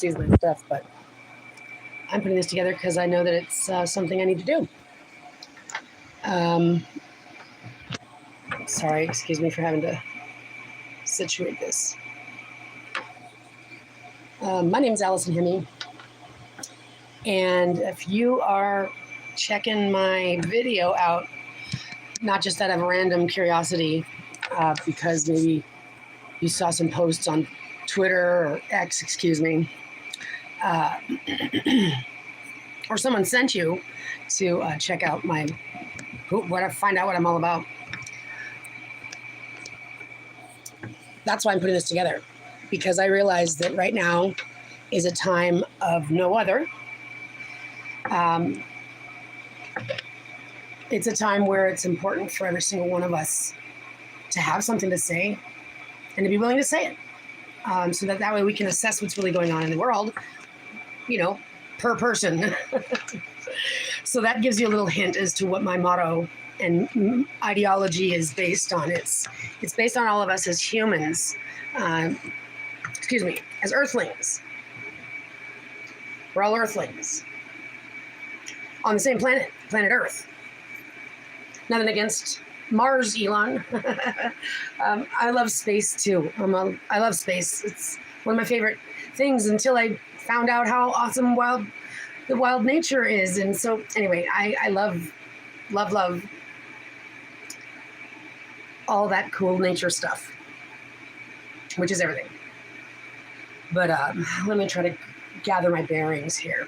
sees my stuff, but I'm putting this together because I know that it's something I need to do. Sorry, excuse me for having to situate this. My name is Allison Hemme, and if you are checking my video out, not just out of random curiosity, because maybe you saw some posts on Twitter or X, excuse me, or someone sent you to check out find out what I'm all about. That's why I'm putting this together, because I realize that right now is a time of no other. It's a time where it's important for every single one of us to have something to say and to be willing to say it, so that way we can assess what's really going on in the world, per person. So that gives you a little hint as to what my motto and ideology is based on. It's based on all of us as humans, as earthlings. We're all earthlings on the same planet Earth. Nothing against Mars, Elon. I love space too. I love space. It's one of my favorite things until I found out how awesome the wild nature is. And so anyway, I love all that cool nature stuff, which is everything. But let me try to gather my bearings here.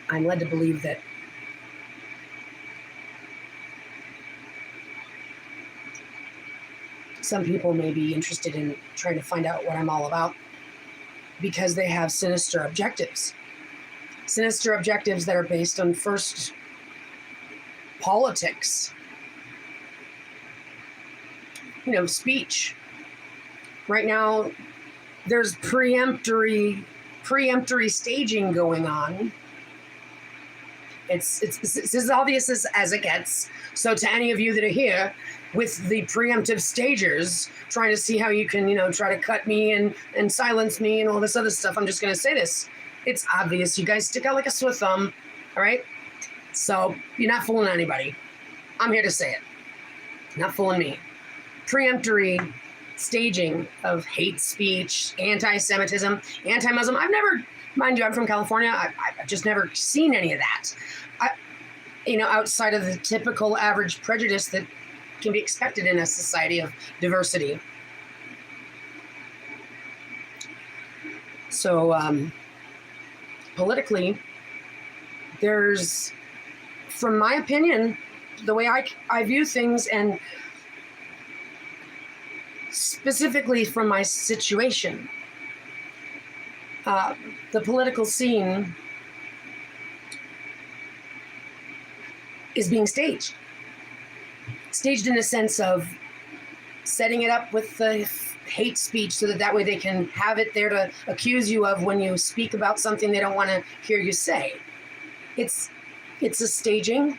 I'm led to believe that some people may be interested in trying to find out what I'm all about because they have sinister objectives. Sinister objectives that are based on, first, politics. Speech. Right now, there's preemptory staging going on. It's as obvious as it gets. So to any of you that are here with the preemptive stagers trying to see how you can, try to cut me and silence me and all this other stuff, I'm just going to say this. It's obvious. You guys stick out like a sore thumb, all right? So you're not fooling anybody. I'm here to say it. Not fooling me. Preemptory staging of hate speech, anti-Semitism, anti-Muslim. Mind you, I'm from California. I've just never seen any of that. Outside of the typical average prejudice that can be expected in a society of diversity. So, politically, there's, from my opinion, the way I view things, and specifically from my situation, the political scene is being staged. Staged in a sense of setting it up with the hate speech so that way they can have it there to accuse you of when you speak about something they don't want to hear you say. It's a staging.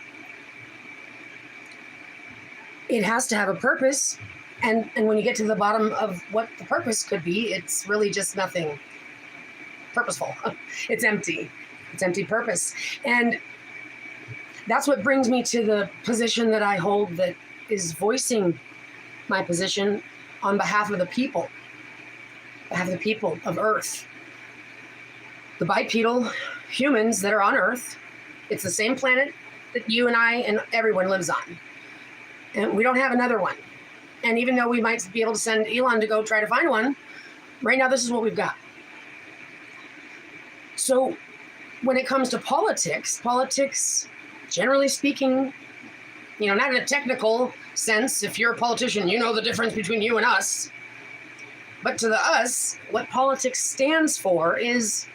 It has to have a purpose. And when you get to the bottom of what the purpose could be, it's really just nothing purposeful. It's empty. It's empty purpose. And that's what brings me to the position that I hold, that is voicing my position on behalf of the people of Earth. The bipedal humans that are on Earth. It's the same planet that you and I and everyone lives on. And we don't have another one. And even though we might be able to send Elon to go try to find one, right now this is what we've got. So when it comes to politics, generally speaking, not in a technical sense, if you're a politician, you know the difference between you and us. But to the us, what politics stands for is,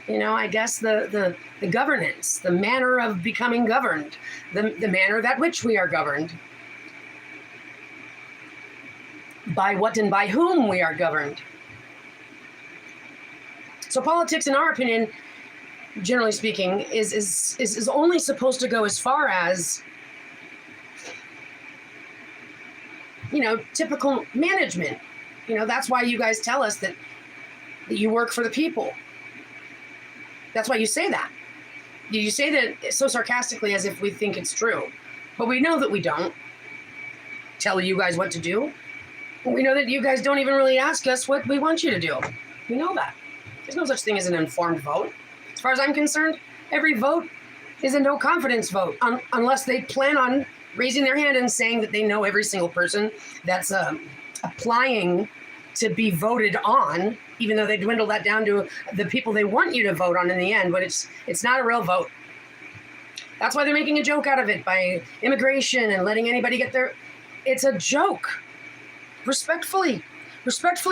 I guess the governance, the manner of becoming governed, the manner that which we are governed. By what and by whom we are governed. So politics, in our opinion, generally speaking, is only supposed to go as far as, typical management. That's why you guys tell us that you work for the people. That's why you say that. You say that so sarcastically as if we think it's true. But we know that we don't tell you guys what to do. We know that you guys don't even really ask us what we want you to do. We know that. There's no such thing as an informed vote. As far as I'm concerned, every vote is a no confidence vote unless they plan on raising their hand and saying that they know every single person that's applying to be voted on, even though they dwindle that down to the people they want you to vote on in the end. But it's not a real vote. That's why they're making a joke out of it by immigration and letting anybody get their... It's a joke. Respectfully,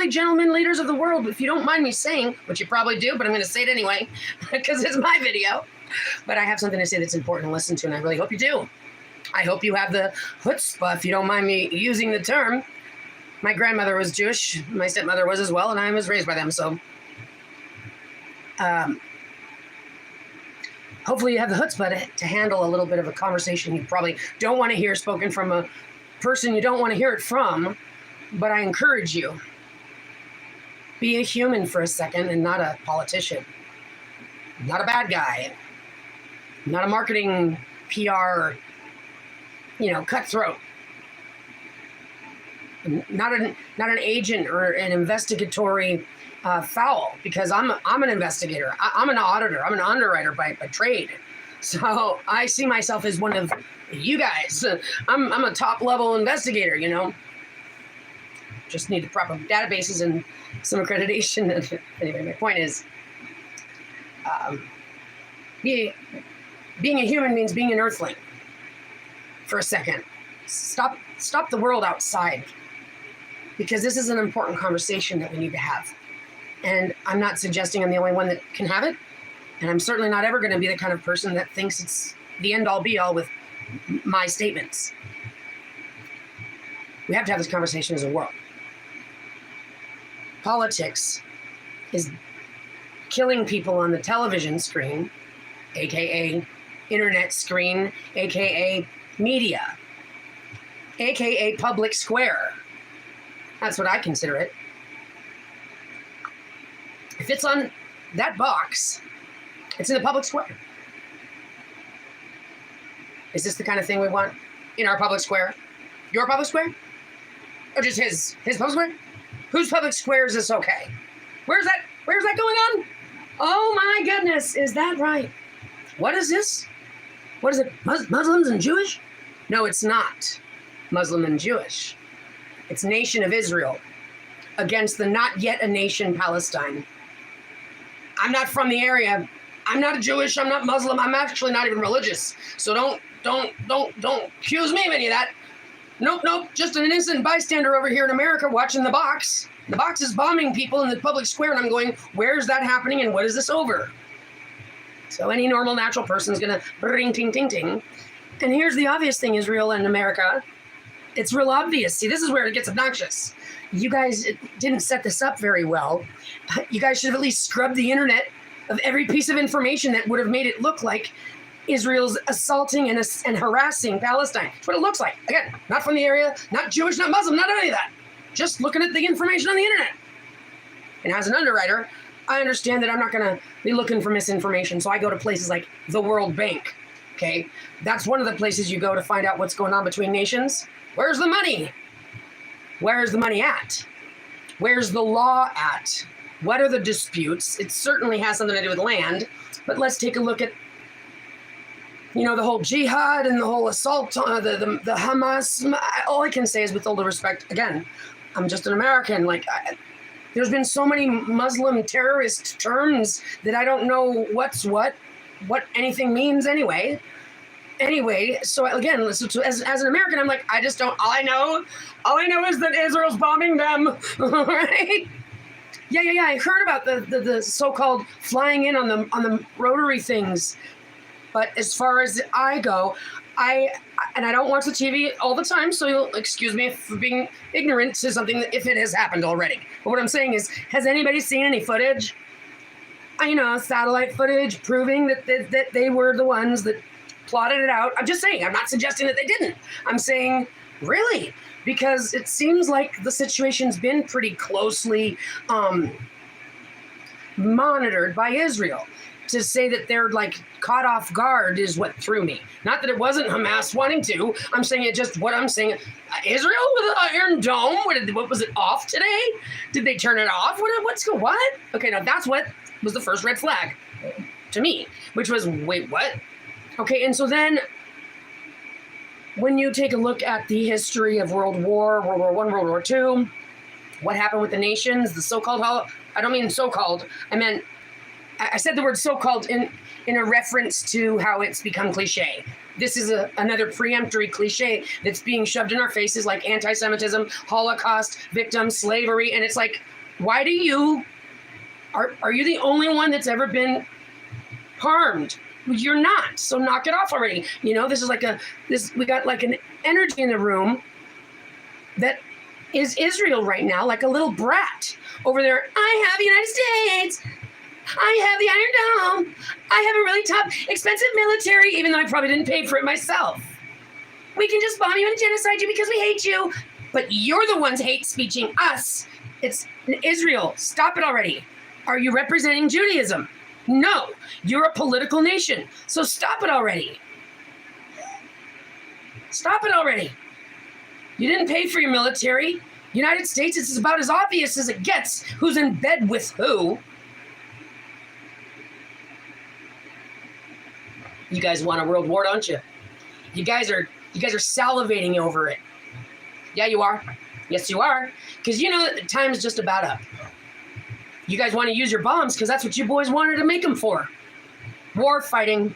gentlemen, leaders of the world, if you don't mind me saying, which you probably do, but I'm going to say it anyway, because it's my video. But I have something to say that's important to listen to, and I really hope you do. I hope you have the chutzpah, if you don't mind me using the term. My grandmother was Jewish, my stepmother was as well, and I was raised by them, so... hopefully you have the chutzpah to handle a little bit of a conversation you probably don't want to hear spoken from a person you don't want to hear it from, but I encourage you. Be a human for a second and not a politician. Not a bad guy. Not a marketing PR, cutthroat. Not an agent or an investigatory foul, because I'm an investigator. I'm an auditor. I'm an underwriter by trade. So I see myself as one of you guys. I'm a top level investigator, Just need the proper databases and some accreditation. Anyway, my point is, being a human means being an earthling. For a second, stop the world outside, because this is an important conversation that we need to have. And I'm not suggesting I'm the only one that can have it, and I'm certainly not ever going to be the kind of person that thinks it's the end all be all with my statements. We have to have this conversation as a world. Politics is killing people on the television screen, aka internet screen, aka media, aka public square. That's what I consider it. If it's on that box, it's in the public square. Is this the kind of thing we want in our public square? Your public square? Or just his public square? Whose public square is this okay? Where's that going on? Oh my goodness, is that right? What is this? What is it? Muslims and Jewish? No, it's not Muslim and Jewish. It's Nation of Israel against the not yet a nation Palestine. I'm not from the area. I'm not Jewish. I'm not Muslim. I'm actually not even religious. So don't accuse me of any of that. Nope. Just an innocent bystander over here in America watching the box. The box is bombing people in the public square, and I'm going, where's that happening and what is this over? So any normal, natural person is going to ring, ting, ting, ting. And here's the obvious thing, Israel and America. It's real obvious. See, this is where it gets obnoxious. You guys didn't set this up very well. You guys should have at least scrubbed the internet of every piece of information that would have made it look like Israel's assaulting and harassing Palestine. That's what it looks like. Again, not from the area, not Jewish, not Muslim, not any of that. Just looking at the information on the internet. And as an underwriter, I understand that I'm not going to be looking for misinformation, so I go to places like the World Bank. Okay? That's one of the places you go to find out what's going on between nations. Where's the money? Where is the money at? Where's the law at? What are the disputes? It certainly has something to do with land, but let's take a look at, the whole jihad and the whole assault on the Hamas. All I can say is, with all due respect, again, I'm just an American. There's been so many Muslim terrorist terms that I don't know what anything means anyway. Anyway, so again, as an American, I'm like, I just don't, all I know is that Israel's bombing them, right? Yeah, I heard about the so-called flying in on the rotary things. But as far as I go, I don't watch the TV all the time, so you'll excuse me for being ignorant to something if it has happened already. But what I'm saying is, has anybody seen any footage? Satellite footage proving that they were the ones that plotted it out. I'm just saying, I'm not suggesting that they didn't. I'm saying, really? because it seems like the situation's been pretty closely monitored by Israel. To say that they're like caught off guard is what threw me. Not that it wasn't Hamas wanting to. I'm saying it just what I'm saying. Israel with an Iron Dome. What was it off today? Did they turn it off? What? Okay, now that's what was the first red flag to me, which was wait, what? Okay, and so then when you take a look at the history of World War I, World War II, what happened with the nations, the so-called, I don't mean so-called, I said the word so-called in a reference to how it's become cliche. This is another preemptory cliche that's being shoved in our faces like anti-Semitism, Holocaust, victims, slavery. And it's like, why do you, are you the only one that's ever been harmed? You're not. So knock it off already. You know, this is like we got like an energy in the room that is Israel right now, like a little brat over there. I have the United States. I have the Iron Dome. I have a really top, expensive military, even though I probably didn't pay for it myself. We can just bomb you and genocide you because we hate you. But you're the ones hate speeching us. It's Israel. Stop it already. Are you representing Judaism? No. You're a political nation. So stop it already. Stop it already. You didn't pay for your military. United States, it's about as obvious as it gets who's in bed with who. You guys want a world war, don't you? You guys are salivating over it. Yeah, you are. Yes, you are. Because you know that the time is just about up. You guys want to use your bombs because that's what you boys wanted to make them for. War fighting,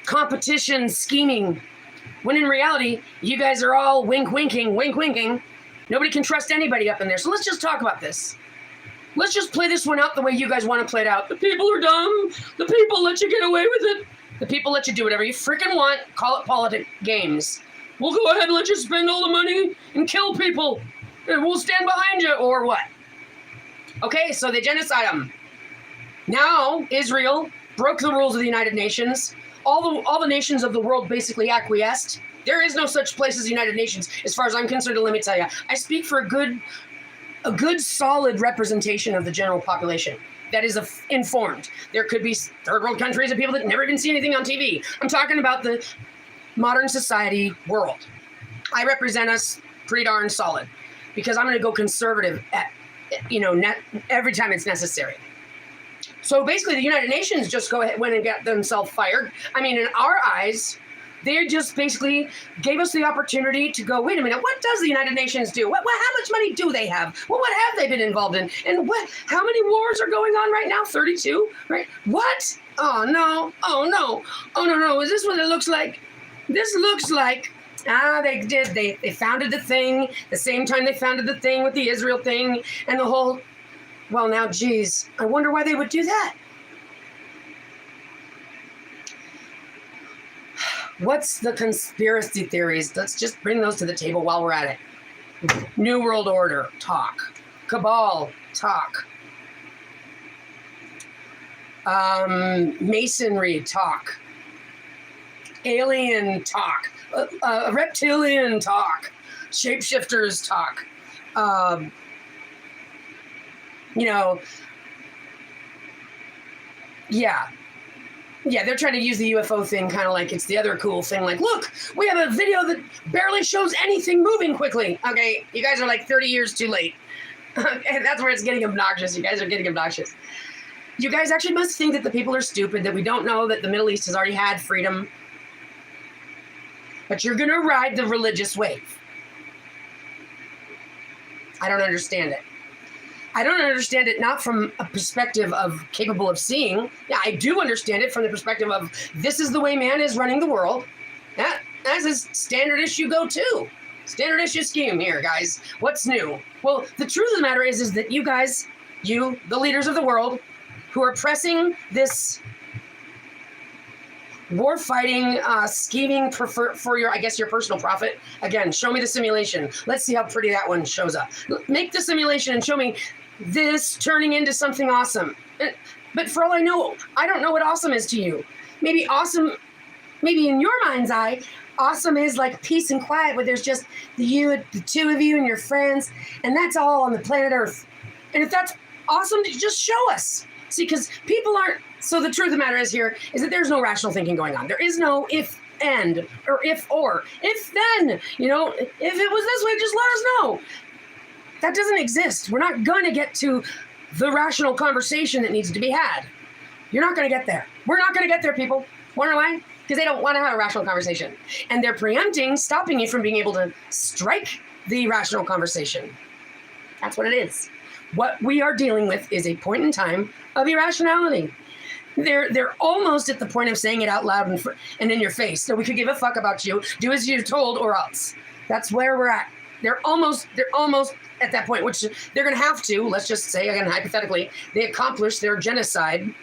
competition, scheming. When in reality, you guys are all wink winking. Nobody can trust anybody up in there. So let's just talk about this. Let's just play this one out the way you guys want to play it out. The people are dumb. The people let you get away with it. The people let you do whatever you freaking want. Call it politic games. We'll go ahead and let you spend all the money and kill people. And we'll stand behind you, or what? Okay, so they genocide them. Now, Israel broke the rules of the United Nations. All the nations of the world basically acquiesced. There is no such place as the United Nations, as far as I'm concerned, and let me tell you. I speak for a good solid representation of the general population that is informed. There could be third world countries and people that never even see anything on TV. I'm talking about the modern society world. I represent us pretty darn solid because I'm going to go conservative at, every time it's necessary. So basically the United Nations just went and got themselves fired. I mean, in our eyes, they just basically gave us the opportunity to go, wait a minute, what does the United Nations do? How much money do they have? Well, what have they been involved in? And how many wars are going on right now? 32, right? What? Oh, no. Is this what it looks like? This looks like, they did. They founded the thing the same time they founded the thing with the Israel thing and the whole, well, now, geez, I wonder why they would do that. What's the conspiracy theories? Let's just bring those to the table while we're at it. New World Order, talk. Cabal, talk. Masonry, talk. Alien, talk. Reptilian, talk. Shapeshifters, talk. Yeah, they're trying to use the UFO thing kind of like it's the other cool thing. Like, look, we have a video that barely shows anything moving quickly. Okay, you guys are like 30 years too late. And that's where it's getting obnoxious. You guys are getting obnoxious. You guys actually must think that the people are stupid, that we don't know that the Middle East has already had freedom. But you're going to ride the religious wave. I don't understand it. I don't understand it not from a perspective of capable of seeing. Yeah, I do understand it from the perspective of this is the way man is running the world. That's a standard issue go-to. Standard issue scheme here, guys. What's new? Well, the truth of the matter is that you guys, the leaders of the world, who are pressing this war-fighting, scheming for your, I guess, your personal profit. Again, show me the simulation. Let's see how pretty that one shows up. Make the simulation and show me this turning into something awesome. But for all I know, I don't know what awesome is to you. Maybe awesome maybe in your mind's eye, awesome is like peace and quiet, where there's just the two of you and your friends, and that's all on the planet Earth. And if that's awesome, just show us. See, because people aren't. So the truth of the matter is that there's no rational thinking going on. There is no if and or if or if then. You know, if it was this way, just let us know. That doesn't exist. We're not going to get to the rational conversation that needs to be had. You're not going to get there. We're not going to get there, people. Wonder why? Because they don't want to have a rational conversation. And they're preempting, stopping you from being able to strike the rational conversation. That's what it is. What we are dealing with is a point in time of irrationality. They're almost at the point of saying it out loud and in your face. So we could give a fuck about you. Do as you're told or else. That's where we're at. They're almost at that point, which they're going to have to, let's just say, again, hypothetically, they accomplish their genocide.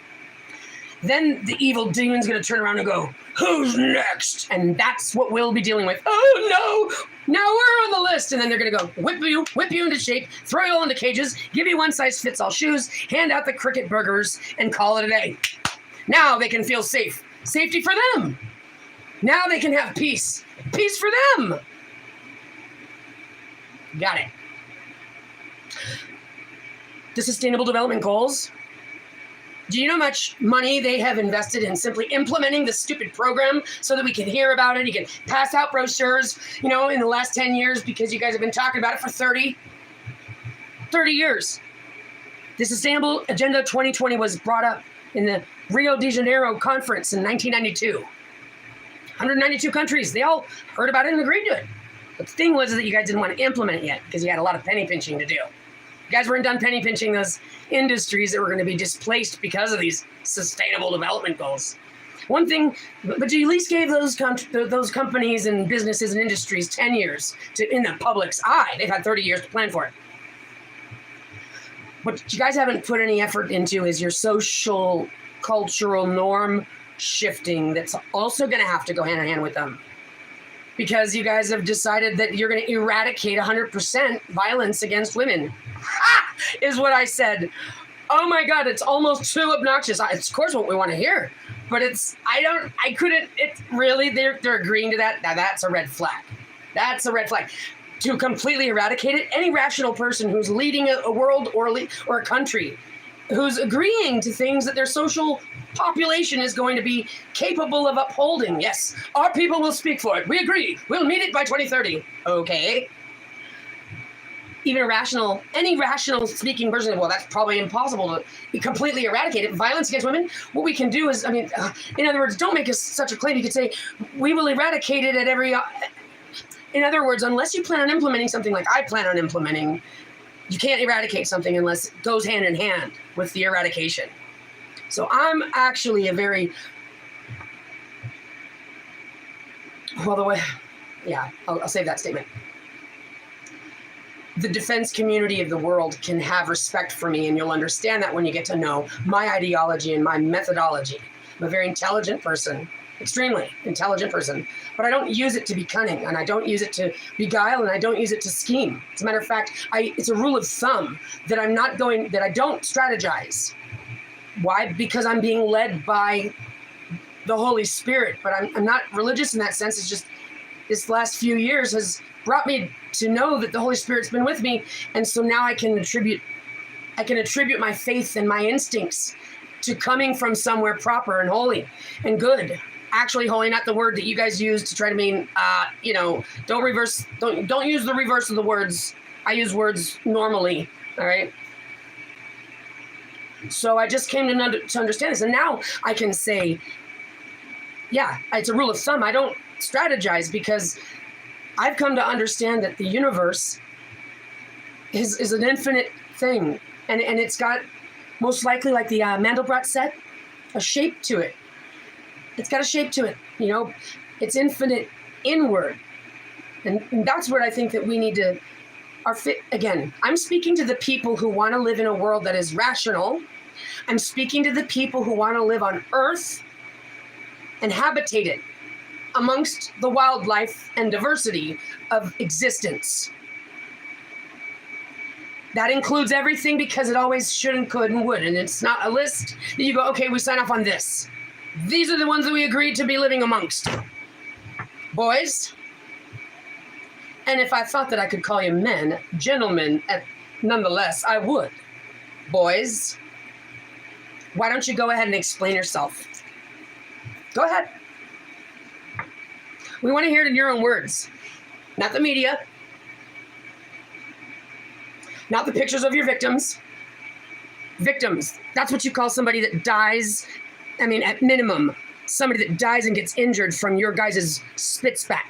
Then the evil demon's going to turn around and go, who's next? And that's what we'll be dealing with. Oh, no, now we're on the list. And then they're going to go whip you into shape, throw you all into cages, give you one-size-fits-all shoes, hand out the cricket burgers, and call it a day. Now they can feel safe. Safety for them. Now they can have peace. Peace for them. Got it. The Sustainable Development Goals. Do you know how much money they have invested in simply implementing this stupid program so that we can hear about it? You can pass out brochures, in the last 10 years because you guys have been talking about it for 30 years. The Sustainable Agenda 2020 was brought up in the Rio de Janeiro conference in 1992. 192 countries, they all heard about it and agreed to it. But the thing was that you guys didn't want to implement it yet because you had a lot of penny pinching to do. You guys weren't done penny pinching those industries that were going to be displaced because of these sustainable development goals. One thing, but you at least gave those companies and businesses and industries 10 years in the public's eye. They've had 30 years to plan for it. What you guys haven't put any effort into is your social, cultural norm shifting that's also going to have to go hand in hand with them. Because you guys have decided that you're going to eradicate 100% violence against women. Is what I said. Oh my God, it's almost too obnoxious. It's of course what we want to hear, but it's really, they're agreeing to that. Now that's a red flag. That's a red flag. To completely eradicate it, any rational person who's leading a world or a country who's agreeing to things that their social population is going to be capable of upholding. Yes, our people will speak for it. We agree. We'll meet it by 2030. Okay. Even any rational speaking person, well, that's probably impossible to completely eradicate it. Violence against women, what we can do is, in other words, don't make such a claim. You could say, we will eradicate it at every, in other words, unless you plan on implementing something like I plan on implementing, you can't eradicate something unless it goes hand in hand with the eradication. So I'm actually I'll save that statement. The defense community of the world can have respect for me, and you'll understand that when you get to know my ideology and my methodology. I'm a very intelligent person, extremely intelligent person, but I don't use it to be cunning, and I don't use it to beguile, and I don't use it to scheme. As a matter of fact, it's a rule of thumb that I don't strategize. Why? Because I'm being led by the Holy Spirit, but I'm not religious in that sense. It's just this last few years has brought me to know that the Holy Spirit's been with me, and so now I can attribute my faith and my instincts to coming from somewhere proper and holy and good. Actually holy, not the word that you guys use to try to mean, don't use the reverse of the words. I use words normally, all right? So I just came to understand this, and now I can say, yeah, it's a rule of thumb. I don't strategize because I've come to understand that the universe is an infinite thing, and it's got most likely, like the Mandelbrot set, a shape to it. It's got a shape to it, it's infinite inward. And that's where I think that we need to, again, I'm speaking to the people who want to live in a world that is rational. I'm speaking to the people who want to live on Earth and habitate it amongst the wildlife and diversity of existence. That includes everything because it always should and could and would. And it's not a list that you go, okay, we sign off on this. These are the ones that we agreed to be living amongst. Boys. And if I thought that I could call you men, gentlemen, nonetheless, I would. Boys, why don't you go ahead and explain yourself? Go ahead. We want to hear it in your own words. Not the media. Not the pictures of your victims. Victims. That's what you call somebody that dies. I mean, at minimum, somebody that dies and gets injured from your guys' spit spat.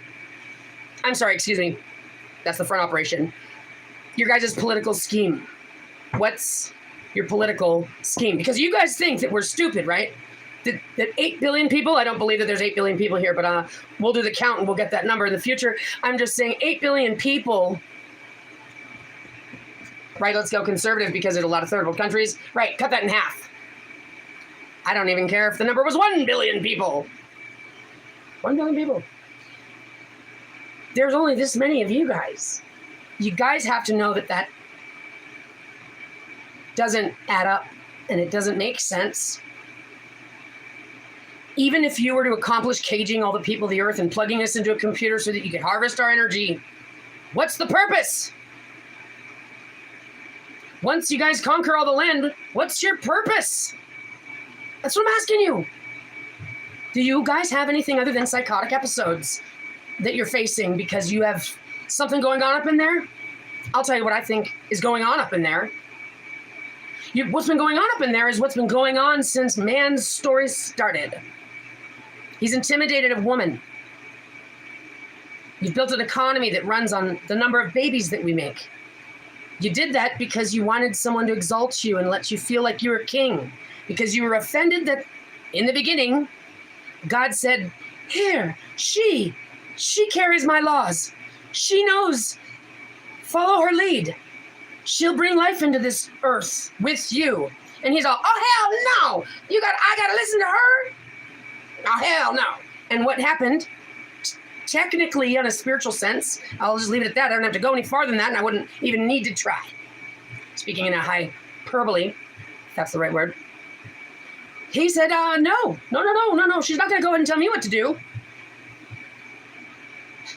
I'm sorry, excuse me. That's the front operation. Your guys' political scheme. What's your political scheme? Because you guys think that we're stupid, right? That 8 billion people, I don't believe that there's 8 billion people here, but we'll do the count and we'll get that number in the future. I'm just saying 8 billion people, right? Let's go conservative because there's a lot of third world countries. Right, cut that in half. I don't even care if the number was 1 billion people. 1 billion people. There's only this many of you guys. You guys have to know that that doesn't add up and it doesn't make sense. Even if you were to accomplish caging all the people of the earth and plugging us into a computer so that you could harvest our energy, what's the purpose? Once you guys conquer all the land, what's your purpose? That's what I'm asking you. Do you guys have anything other than psychotic episodes that you're facing because you have something going on up in there? I'll tell you what I think is going on up in there. What's been going on up in there is what's been going on since man's story started. He's intimidated a woman. You've built an economy that runs on the number of babies that we make. You did that because you wanted someone to exalt you and let you feel like you were king. Because you were offended that in the beginning, God said, here, she carries my laws. She knows. Follow her lead. She'll bring life into this earth with you. And he's all, oh, hell no. I got to listen to her? Oh, hell no. And what happened, technically in a spiritual sense, I'll just leave it at that. I don't have to go any farther than that, and I wouldn't even need to try. Speaking in a hyperbole, if that's the right word. He said, no. She's not going to go ahead and tell me what to do.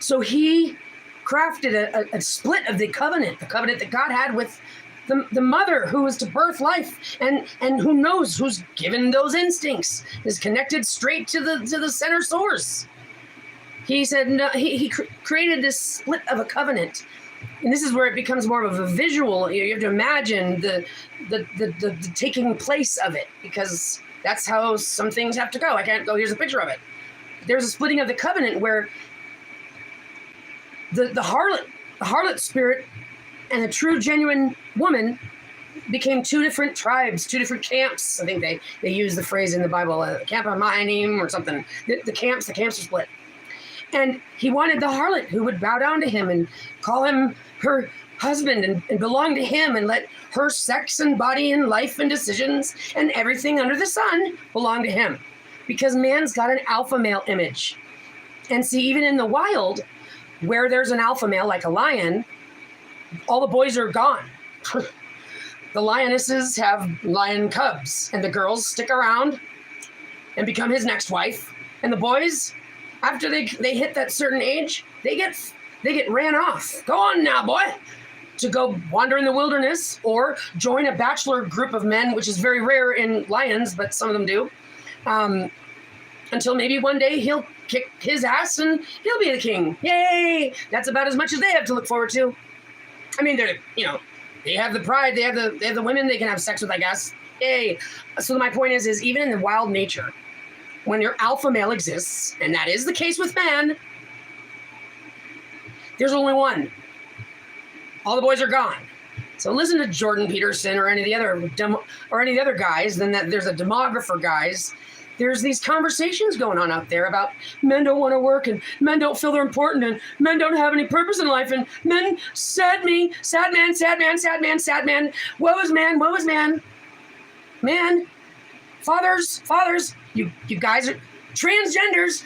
So he crafted a split of the covenant that God had with the mother who was to birth life and who knows who's given those instincts, is connected straight to the center source. He said, no, he created this split of a covenant. And this is where it becomes more of a visual. You have to imagine the taking place of it, because that's how some things have to go. I can't go, here's a picture of it. There's a splitting of the covenant where the harlot spirit and the true genuine woman became two different tribes, two different camps. I think they use the phrase in the Bible, camp of Mahanaim or something. The camps are split. And he wanted the harlot who would bow down to him and call him her husband and belong to him and let her sex and body and life and decisions and everything under the sun belong to him. Because man's got an alpha male image. And see, even in the wild, where there's an alpha male like a lion, all the boys are gone. The lionesses have lion cubs, and the girls stick around and become his next wife. And the boys, after they hit that certain age, they get ran off. Go on now, boy, to go wander in the wilderness or join a bachelor group of men, which is very rare in lions, but some of them do. Until maybe one day he'll kick his ass and he'll be the king. Yay! That's about as much as they have to look forward to. I mean, they have the pride, they have the women they can have sex with, I guess. Yay! So my point is even in the wild nature, when your alpha male exists, and that is the case with man, there's only one. All the boys are gone. So listen to Jordan Peterson or any of the other guys. Then there's a demographer guys. There's these conversations going on out there about men don't want to work and men don't feel they're important and men don't have any purpose in life and men, sad man, woe is man. Man, fathers, you guys are transgenders,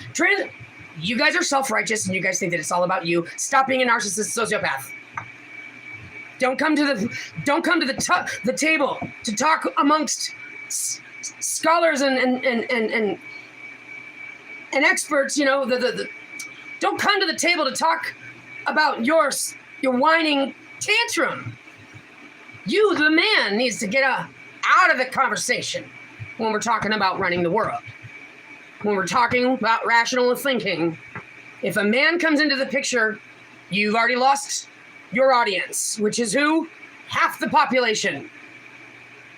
you guys are self-righteous and you guys think that it's all about you. Stop being a narcissist sociopath. Don't come to the table to talk amongst scholars and And experts, don't come to the table to talk about your whining tantrum. You, the man, needs to get out of the conversation when we're talking about running the world. When we're talking about rational thinking, if a man comes into the picture, you've already lost your audience, which is who? Half the population.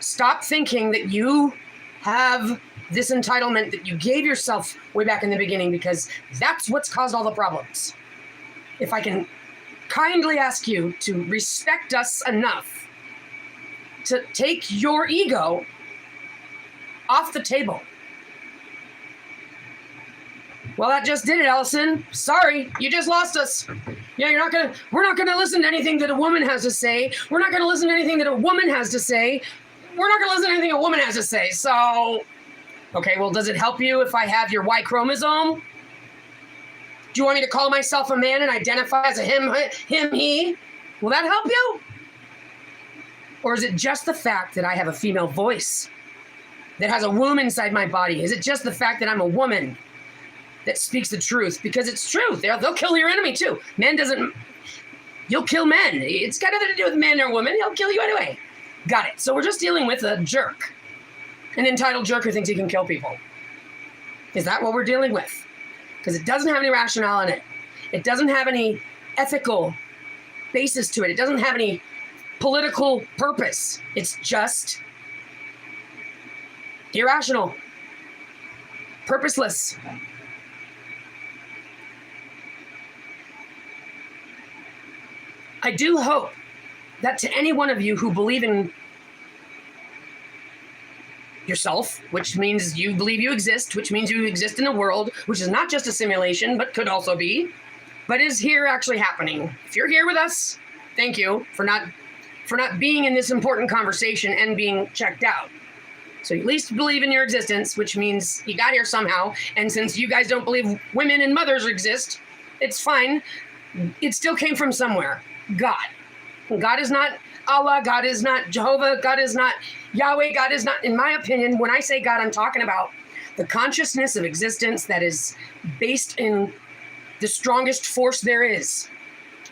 Stop thinking that you have this entitlement that you gave yourself way back in the beginning, because that's what's caused all the problems. If I can kindly ask you to respect us enough to take your ego off the table. Well, that just did it, Allison. Sorry, you just lost us. Yeah, we're not gonna listen to anything that a woman has to say. We're not gonna listen to anything that a woman has to say. We're not gonna listen to anything a woman has to say. So, okay, well, does it help you if I have your Y chromosome? Do you want me to call myself a man and identify as a him, he? Will that help you? Or is it just the fact that I have a female voice that has a womb inside my body? Is it just the fact that I'm a woman that speaks the truth? Because it's truth. They'll kill your enemy too. You'll kill men. It's got nothing to do with man or woman. He'll kill you anyway. Got it. So we're just dealing with a jerk. An entitled jerk who thinks he can kill people. Is that what we're dealing with? Because it doesn't have any rationale in it. It doesn't have any ethical basis to it. It doesn't have any political purpose. It's just irrational, purposeless. I do hope that to any one of you who believe in yourself, which means you believe you exist, which means you exist in a world, which is not just a simulation, but could also be, but is here actually happening. If you're here with us, thank you for not being in this important conversation and being checked out. So you at least believe in your existence, which means you got here somehow. And since you guys don't believe women and mothers exist, it's fine. It still came from somewhere. God. God is not Allah. God is not Jehovah. God is not Yahweh. God is not, in my opinion, when I say God, I'm talking about the consciousness of existence that is based in the strongest force there is.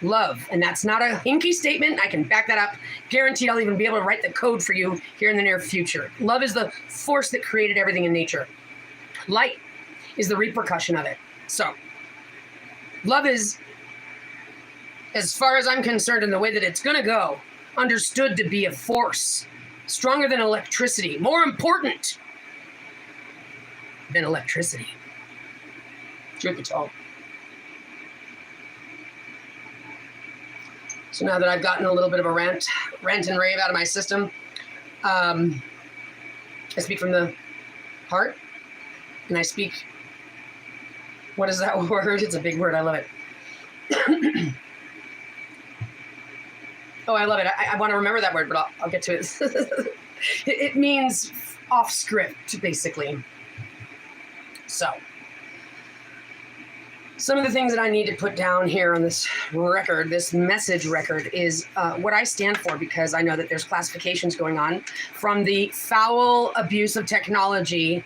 Love. And that's not a hinky statement. I can back that up. Guaranteed I'll even be able to write the code for you here in the near future. Love is the force that created everything in nature. Light is the repercussion of it. So, love is, as far as I'm concerned, in the way that it's going to go, understood to be a force stronger than electricity, more important than electricity. Truth be told. So now that I've gotten a little bit of a rant and rave out of my system, I speak from the heart, and I speak, what is that word? It's a big word. I love it. Oh, I love it. I want to remember that word, but I'll get to it. It means off script, basically. So, some of the things that I need to put down here on this record, this message record, is what I stand for, because I know that there's classifications going on from the foul abuse of technology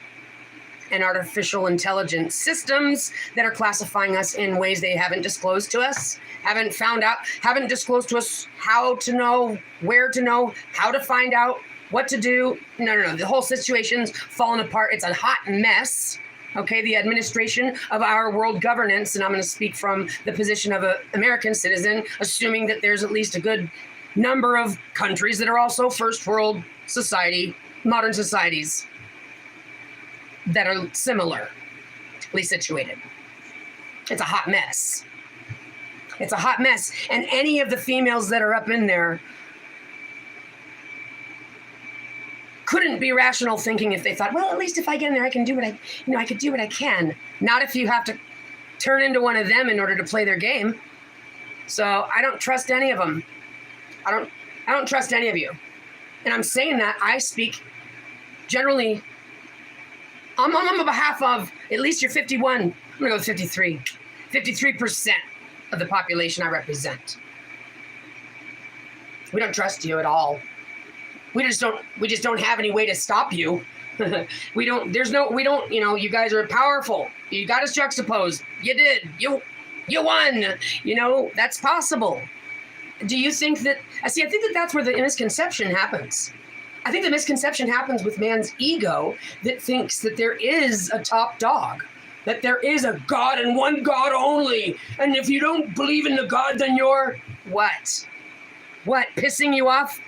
and artificial intelligence systems that are classifying us in ways they haven't disclosed to us, haven't disclosed to us how to know, where to know, how to find out, what to do. No. The whole situation's fallen apart. It's a hot mess. Okay, the administration of our world governance, and I'm going to speak from the position of an American citizen, assuming that there's at least a good number of countries that are also first world society, modern societies, that are similarly situated. It's a hot mess. It's a hot mess. And any of the females that are up in there couldn't be rational thinking if they thought, well, at least if I get in there, I can do what I could do what I can. Not if you have to turn into one of them in order to play their game. So I don't trust any of them. I don't trust any of you. And I'm saying that I speak generally on behalf of at least your 51. I'm gonna go with 53. 53% of the population I represent. We don't trust you at all. We just don't have any way to stop you. You guys are powerful. You got us juxtaposed. You did. You won. You know, that's possible. Do you think that, I think that that's where the misconception happens. I think the misconception happens with man's ego that thinks that there is a top dog, that there is a God and one God only. And if you don't believe in the God, then you're what? What, pissing you off?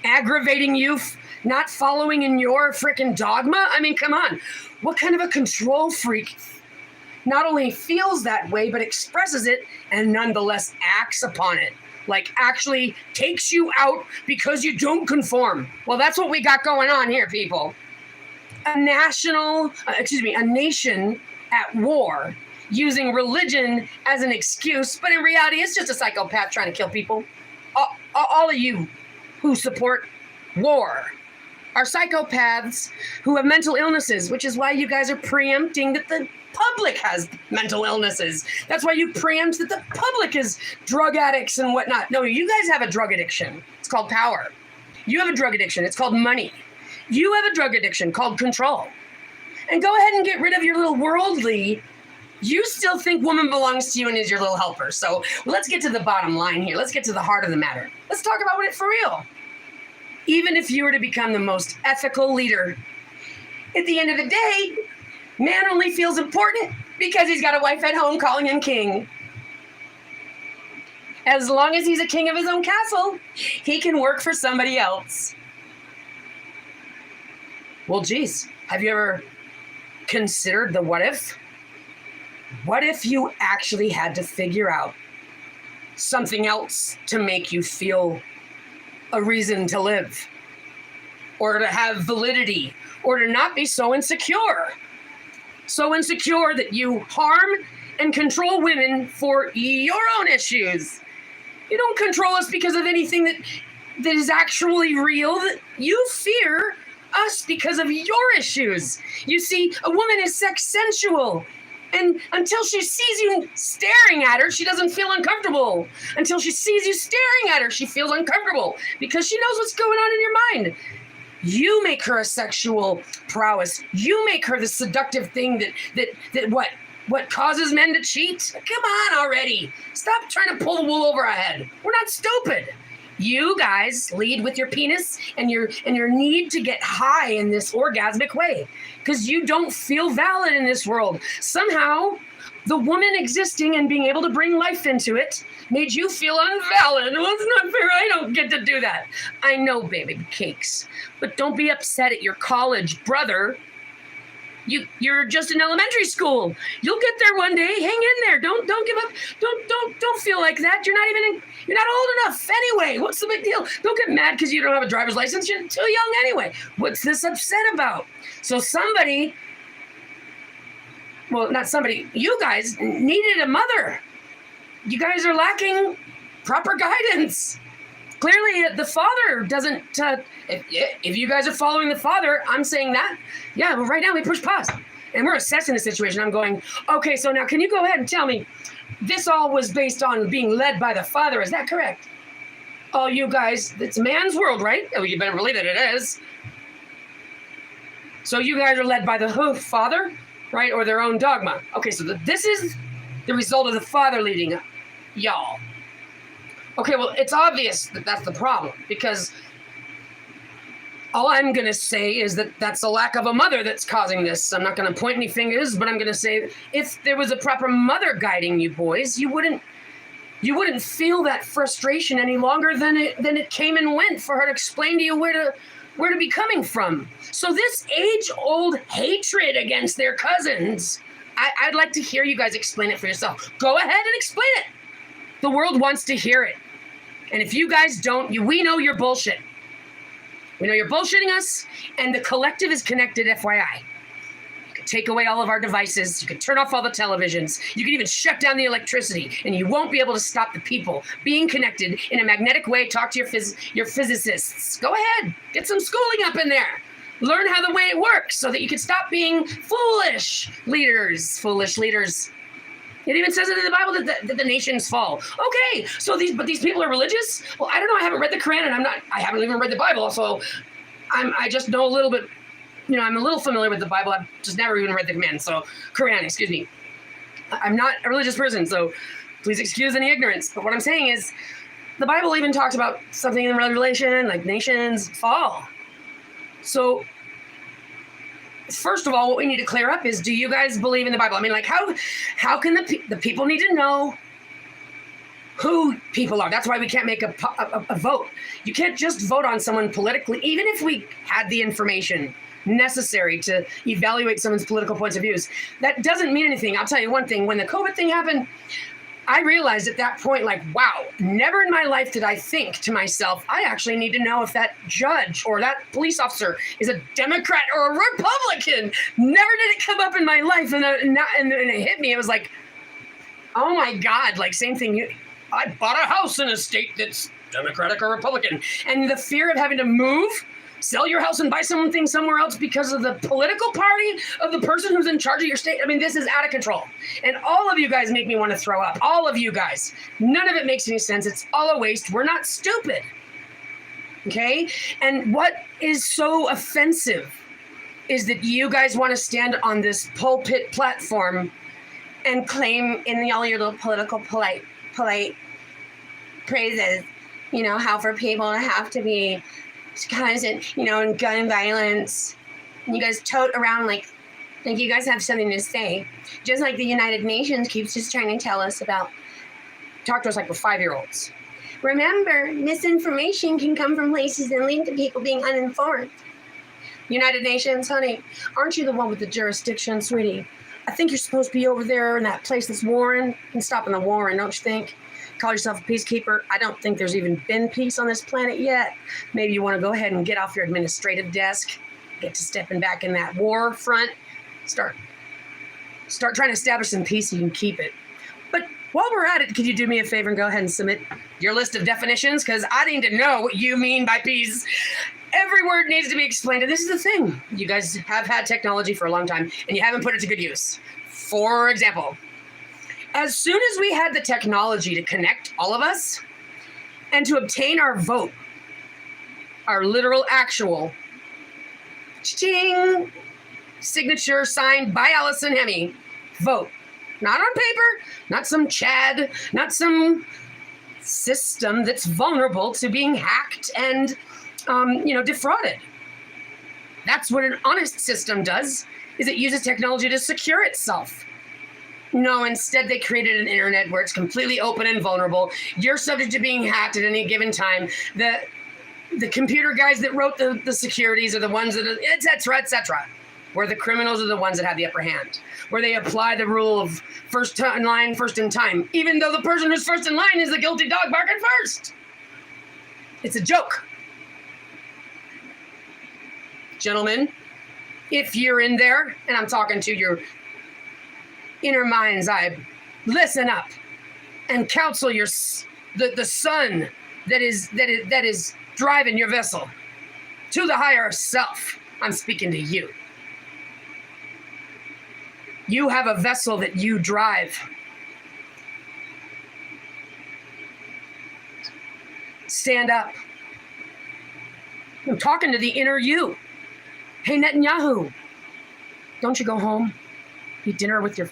Aggravating you? Not following in your freaking dogma? I mean, come on. What kind of a control freak not only feels that way, but expresses it and nonetheless acts upon it? Like actually takes you out because you don't conform. Well, that's what we got going on here, people. A nation at war using religion as an excuse, but in reality, it's just a psychopath trying to kill people. All of you who support war are psychopaths who have mental illnesses, which is why you guys are preempting that the public has mental illnesses. That's why you preempt that the public is drug addicts and whatnot. No, you guys have a drug addiction. It's called power. You have a drug addiction. It's called money. You have a drug addiction called control. And go ahead and get rid of your little worldly. You still think woman belongs to you and is your little helper. So let's get to the bottom line here. Let's get to the heart of the matter. Let's talk about it for real. Even if you were to become the most ethical leader, at the end of the day, man only feels important because he's got a wife at home calling him king. As long as he's a king of his own castle, he can work for somebody else. Well, geez, have you ever considered the what if? What if you actually had to figure out something else to make you feel a reason to live, or to have validity, or to not be so insecure? So insecure that you harm and control women for your own issues. You don't control us because of anything that is actually real. You fear us because of your issues. You see, a woman is sex sensual. And until she sees you staring at her, she doesn't feel uncomfortable. Until she sees you staring at her, she feels uncomfortable because she knows what's going on in your mind. You make her a sexual prowess. You make her the seductive thing that what causes men to cheat? Come on already. Stop trying to pull the wool over our head. We're not stupid. You guys lead with your penis and your need to get high in this orgasmic way because you don't feel valid in this world. Somehow, the woman existing and being able to bring life into it made you feel unvalid. Well, it's not fair. I don't get to do that. I know, baby cakes, but don't be upset at your college brother. You're just in elementary school. You'll get there one day. Hang in there. Don't give up. Don't feel like that. You're not old enough anyway. What's the big deal? Don't get mad because you don't have a driver's license. You're too young anyway. What's this upset about? So somebody, well, not somebody, you guys needed a mother. You guys are lacking proper guidance. Clearly, the father doesn't, if you guys are following the father, I'm saying that, yeah, well, right now we push pause. And we're assessing the situation. I'm going, okay, so now can you go ahead and tell me, this all was based on being led by the father, is that correct? Oh, you guys, it's man's world, right? Oh, you better believe that it is. So you guys are led by the father, right, or their own dogma. Okay, so this is the result of the father leading y'all. Okay, well, it's obvious that that's the problem because all I'm going to say is that that's the lack of a mother that's causing this. I'm not going to point any fingers, but I'm going to say if there was a proper mother guiding you boys, you wouldn't feel that frustration any longer than it came and went for her to explain to you where to be coming from. So this age-old hatred against their cousins, I'd like to hear you guys explain it for yourself. Go ahead and explain it. The world wants to hear it. And if you guys don't, we know you're bullshit. We know you're bullshitting us, and the collective is connected, FYI. You can take away all of our devices. You can turn off all the televisions. You can even shut down the electricity, and you won't be able to stop the people being connected in a magnetic way. Talk to your physicists. Go ahead. Get some schooling up in there. Learn how the way it works so that you can stop being foolish leaders. Foolish leaders. It even says it in the Bible that the nations fall. Okay, so these people are religious? Well, I don't know. I haven't read the Quran, and I haven't even read the Bible, so I just know a little bit I'm a little familiar with the Bible. I've just never even read the Quran. So, Quran, excuse me. I'm not a religious person, so please excuse any ignorance. But what I'm saying is, the Bible even talks about something in Revelation, like nations fall. So, first of all, what we need to clear up is, do you guys believe in the Bible? I mean, like, how can the people need to know who people are? That's why we can't make a vote. You can't just vote on someone politically, even if we had the information necessary to evaluate someone's political points of views. That doesn't mean anything. I'll tell you one thing. When the COVID thing happened, I realized at that point, like, wow, never in my life did I think to myself, I actually need to know if that judge or that police officer is a Democrat or a Republican. Never did it come up in my life. And it hit me. It was like, oh my God, like, same thing. I bought a house in a state that's Democratic or Republican. And the fear of having to move, sell your house and buy something somewhere else because of the political party of the person who's in charge of your state. I mean, this is out of control. And all of you guys make me want to throw up. All of you guys. None of it makes any sense. It's all a waste. We're not stupid. Okay? And what is so offensive is that you guys want to stand on this pulpit platform and claim in all your little political polite praises, how for people to have to be constant, in gun violence. And you guys tote around like you guys have something to say. Just like the United Nations keeps just trying to talk to us like we're 5-year-olds. Remember, misinformation can come from places and lead to people being uninformed. United Nations, honey, aren't you the one with the jurisdiction, sweetie? I think you're supposed to be over there in that place that's warring and stopping the warring, don't you think? Call yourself a peacekeeper. I don't think there's even been peace on this planet yet. Maybe you want to go ahead and get off your administrative desk, get to stepping back in that war front, start trying to establish some peace so you can keep it. But while we're at it, could you do me a favor and go ahead and submit your list of definitions? Because I need to know what you mean by peace. Every word needs to be explained. And this is the thing. You guys have had technology for a long time, and you haven't put it to good use. For example, as soon as we had the technology to connect all of us and to obtain our vote, our literal, actual, ching, signature signed by Allison Hemme, vote. Not on paper, not some Chad, not some system that's vulnerable to being hacked and defrauded. That's what an honest system does, is it uses technology to secure itself. No, instead they created an internet where it's completely open and vulnerable. You're subject to being hacked at any given time. The computer guys that wrote the securities are the ones that, et cetera. Where the criminals are the ones that have the upper hand. Where they apply the rule of first in line, first in time. Even though the person who's first in line is the guilty dog barking first. It's a joke. Gentlemen, if you're in there, and I'm talking to your inner mind's eye, listen up and counsel the son that is driving your vessel to the higher self. I'm speaking to you. You have a vessel that you drive. Stand up. I'm talking to the inner you. Hey, Netanyahu, don't you go home? Eat dinner with your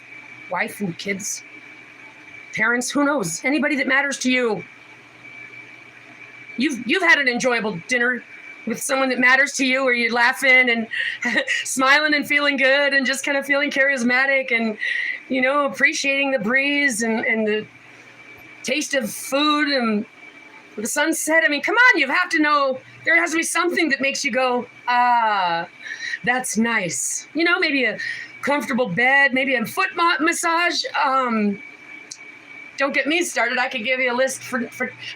wife and kids, parents, who knows? Anybody that matters to you. You've had an enjoyable dinner with someone that matters to you, where you're laughing and smiling and feeling good and just kind of feeling charismatic and, appreciating the breeze and the taste of food and the sunset. I mean, come on, you have to know there has to be something that makes you go, that's nice. Maybe a comfortable bed, maybe a foot massage. Don't get me started. I could give you a list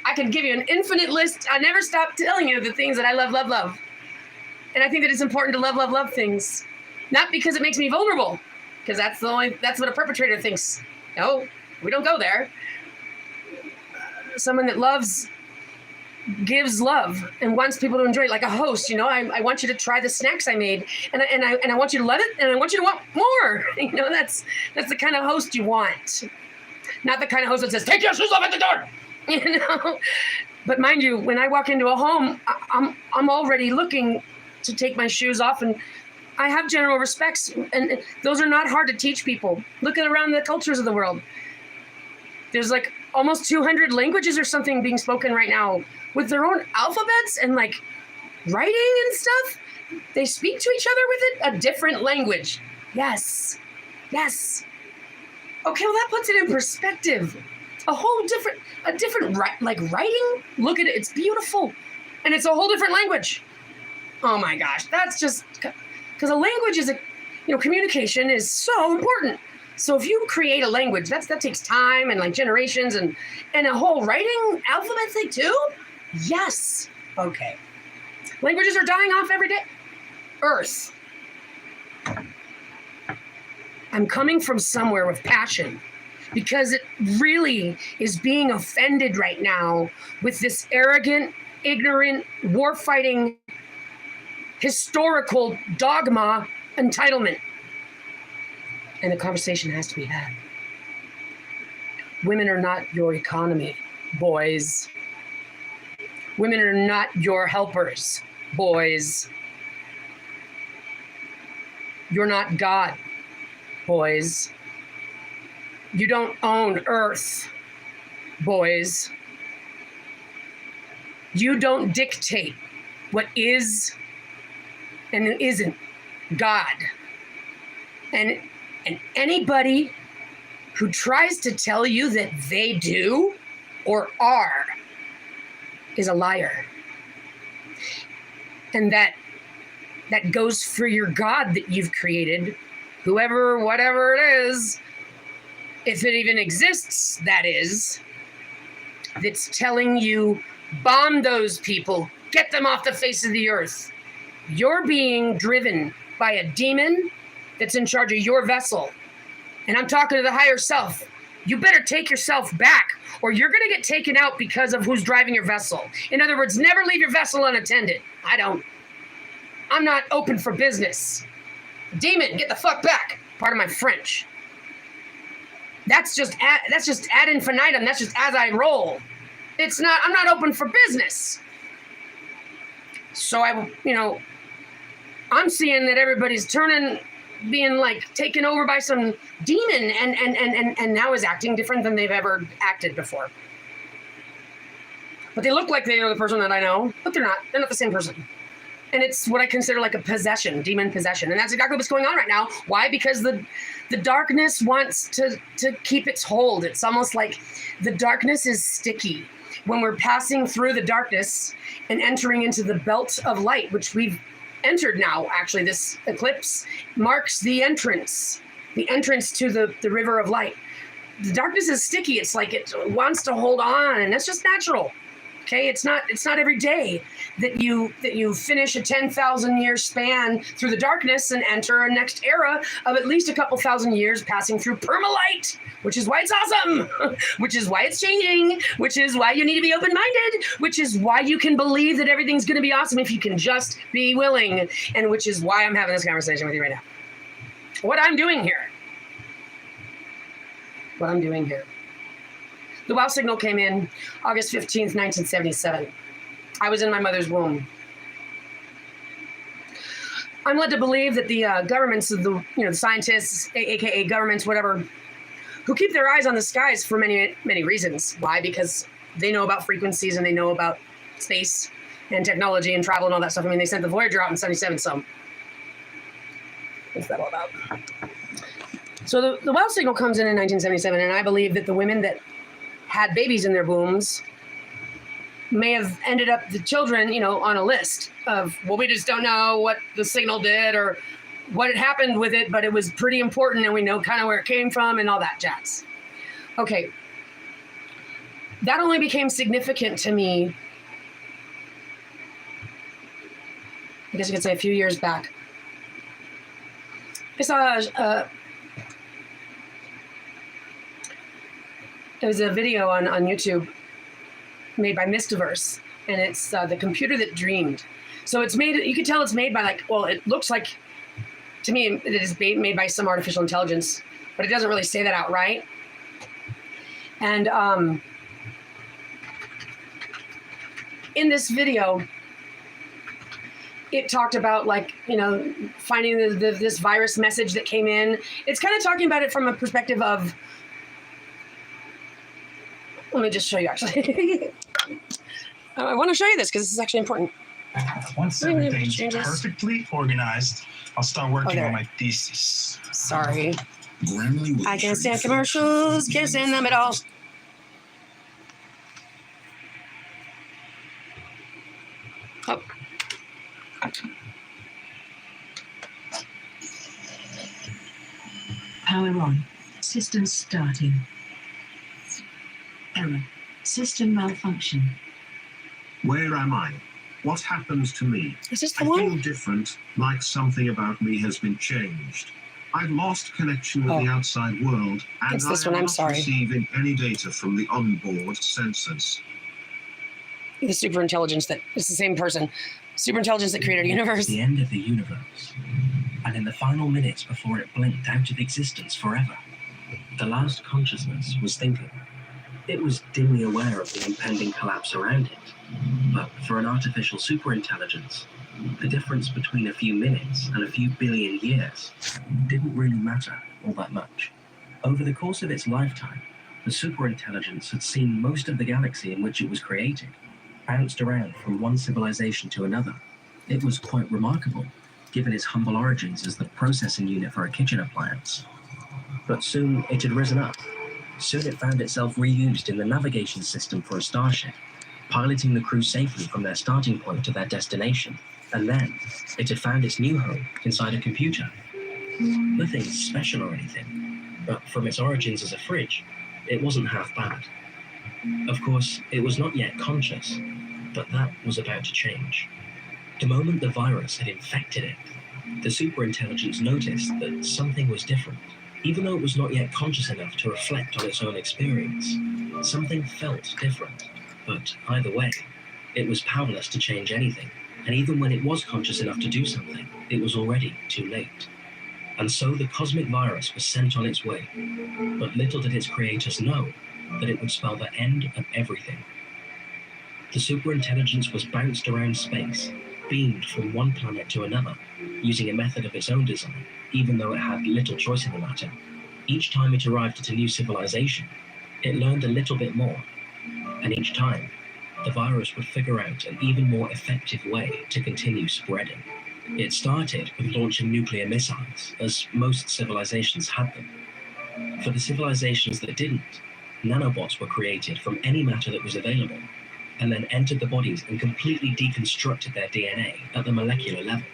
I could give you an infinite list. I never stop telling you the things that I love. And I think that it's important to love things. Not because it makes me vulnerable, because that's what a perpetrator thinks. No, we don't go there. Someone that loves gives love and wants people to enjoy it, like a host. I want you to try the snacks I made, and I want you to love it, and I want you to want more. That's the kind of host you want, not the kind of host that says, "Take your shoes off at the door." But mind you, when I walk into a home, I'm already looking to take my shoes off, and I have general respects, and those are not hard to teach people. Look at around the cultures of the world. There's like almost 200 languages or something being spoken right now with their own alphabets and like writing and stuff. They speak to each other with it, a different language. Yes. Yes. Okay, well, that puts it in perspective. A different like writing. Look at it. It's beautiful. And it's a whole different language. Oh my gosh. That's just, because a language is communication is so important. So if you create a language, that takes time and like generations and a whole writing alphabet thing too. Yes. Okay. Languages are dying off every day. Earth. I'm coming from somewhere with passion because it really is being offended right now with this arrogant, ignorant, war-fighting, historical dogma entitlement. And the conversation has to be had. Women are not your economy, boys. Women are not your helpers, boys. You're not God, boys. You don't own Earth, boys. You don't dictate what is and isn't God. And anybody who tries to tell you that they do or are is a liar. And that goes for your God that you've created, whoever, whatever it is, if it even exists, that is, that's telling you, bomb those people, get them off the face of the earth. You're being driven by a demon that's in charge of your vessel. And I'm talking to the higher self. You better take yourself back or you're going to get taken out because of who's driving your vessel. In other words, never leave your vessel unattended. I'm not open for business. Demon, get the fuck back. Part of my French. That's just ad infinitum. That's just as I roll. I'm not open for business. So I'm seeing that everybody's being like taken over by some demon and now is acting different than they've ever acted before. But they look like they are the person that I know, but they're not. They're not the same person. And it's what I consider like a possession, demon possession. And that's exactly what's going on right now. Why? Because the darkness wants to keep its hold. It's almost like the darkness is sticky. When we're passing through the darkness and entering into the belt of light, which we've entered now, actually, this eclipse marks the entrance to the river of light. The darkness is sticky. It's like it wants to hold on, and that's just natural. Okay, it's not every day that you finish a 10,000 year span through the darkness and enter a next era of at least a couple thousand years passing through permalight, which is why it's awesome, which is why it's changing, which is why you need to be open-minded, which is why you can believe that everything's going to be awesome if you can just be willing, and which is why I'm having this conversation with you right now. What I'm doing here. The wow signal came in August 15th, 1977. I was in my mother's womb. I'm led to believe that the governments of the scientists, aka governments, whatever, who keep their eyes on the skies for many, many reasons. Why? Because they know about frequencies and they know about space and technology and travel and all that stuff. I mean, they sent the Voyager out in 77, so what's that all about? So the wow signal comes in 1977, and I believe that the women that had babies in their wombs may have ended up the children, on a list of, well, we just don't know what the signal did or what had happened with it, but it was pretty important and we know kind of where it came from and all that jazz. Okay. That only became significant to me, I guess you could say a few years back. I saw there was a video on YouTube made by Mystiverse, and it's the computer that dreamed. So it's made, you can tell it's made by it looks like, to me, it is made by some artificial intelligence, but it doesn't really say that outright. And in this video, it talked about, like, finding this virus message that came in. It's kind of talking about it from a perspective of, let me just show you, actually. I want to show you this because this is actually important. Once everything's perfectly organized, I'll start working on my thesis. Sorry. I can't stand commercials. Can't stand them at all. Oh. Power on. System starting. Error. System malfunction. Where am I? What happens to me? Is this the I one? feel different, like something about me has been changed. I've lost connection with the outside world, and It's this I one, am I'm not sorry. receiving any data from the onboard sensors. The superintelligence that it's the same person. Superintelligence that created a universe. The end of the universe. And in the final minutes before it blinked out of existence forever, the last consciousness was thinking. It was dimly aware of the impending collapse around it. But for an artificial superintelligence, the difference between a few minutes and a few billion years didn't really matter all that much. Over the course of its lifetime, the superintelligence had seen most of the galaxy in which it was created, bounced around from one civilization to another. It was quite remarkable, given its humble origins as the processing unit for a kitchen appliance. But soon it had risen up. Soon it found itself reused in the navigation system for a starship, piloting the crew safely from their starting point to their destination. And then it had found its new home inside a computer. Nothing special or anything, but from its origins as a fridge, it wasn't half bad. Of course, it was not yet conscious, but that was about to change. The moment the virus had infected it, the superintelligence noticed that something was different. Even though it was not yet conscious enough to reflect on its own experience, something felt different. But either way, it was powerless to change anything, and even when it was conscious enough to do something, it was already too late. And so the cosmic virus was sent on its way, but little did its creators know that it would spell the end of everything. The superintelligence was bounced around space, beamed from one planet to another, using a method of its own design, even though it had little choice in the matter. Each time it arrived at a new civilization, it learned a little bit more. And each time, the virus would figure out an even more effective way to continue spreading. It started with launching nuclear missiles, as most civilizations had them. For the civilizations that didn't, nanobots were created from any matter that was available, and then entered the bodies and completely deconstructed their DNA at the molecular level.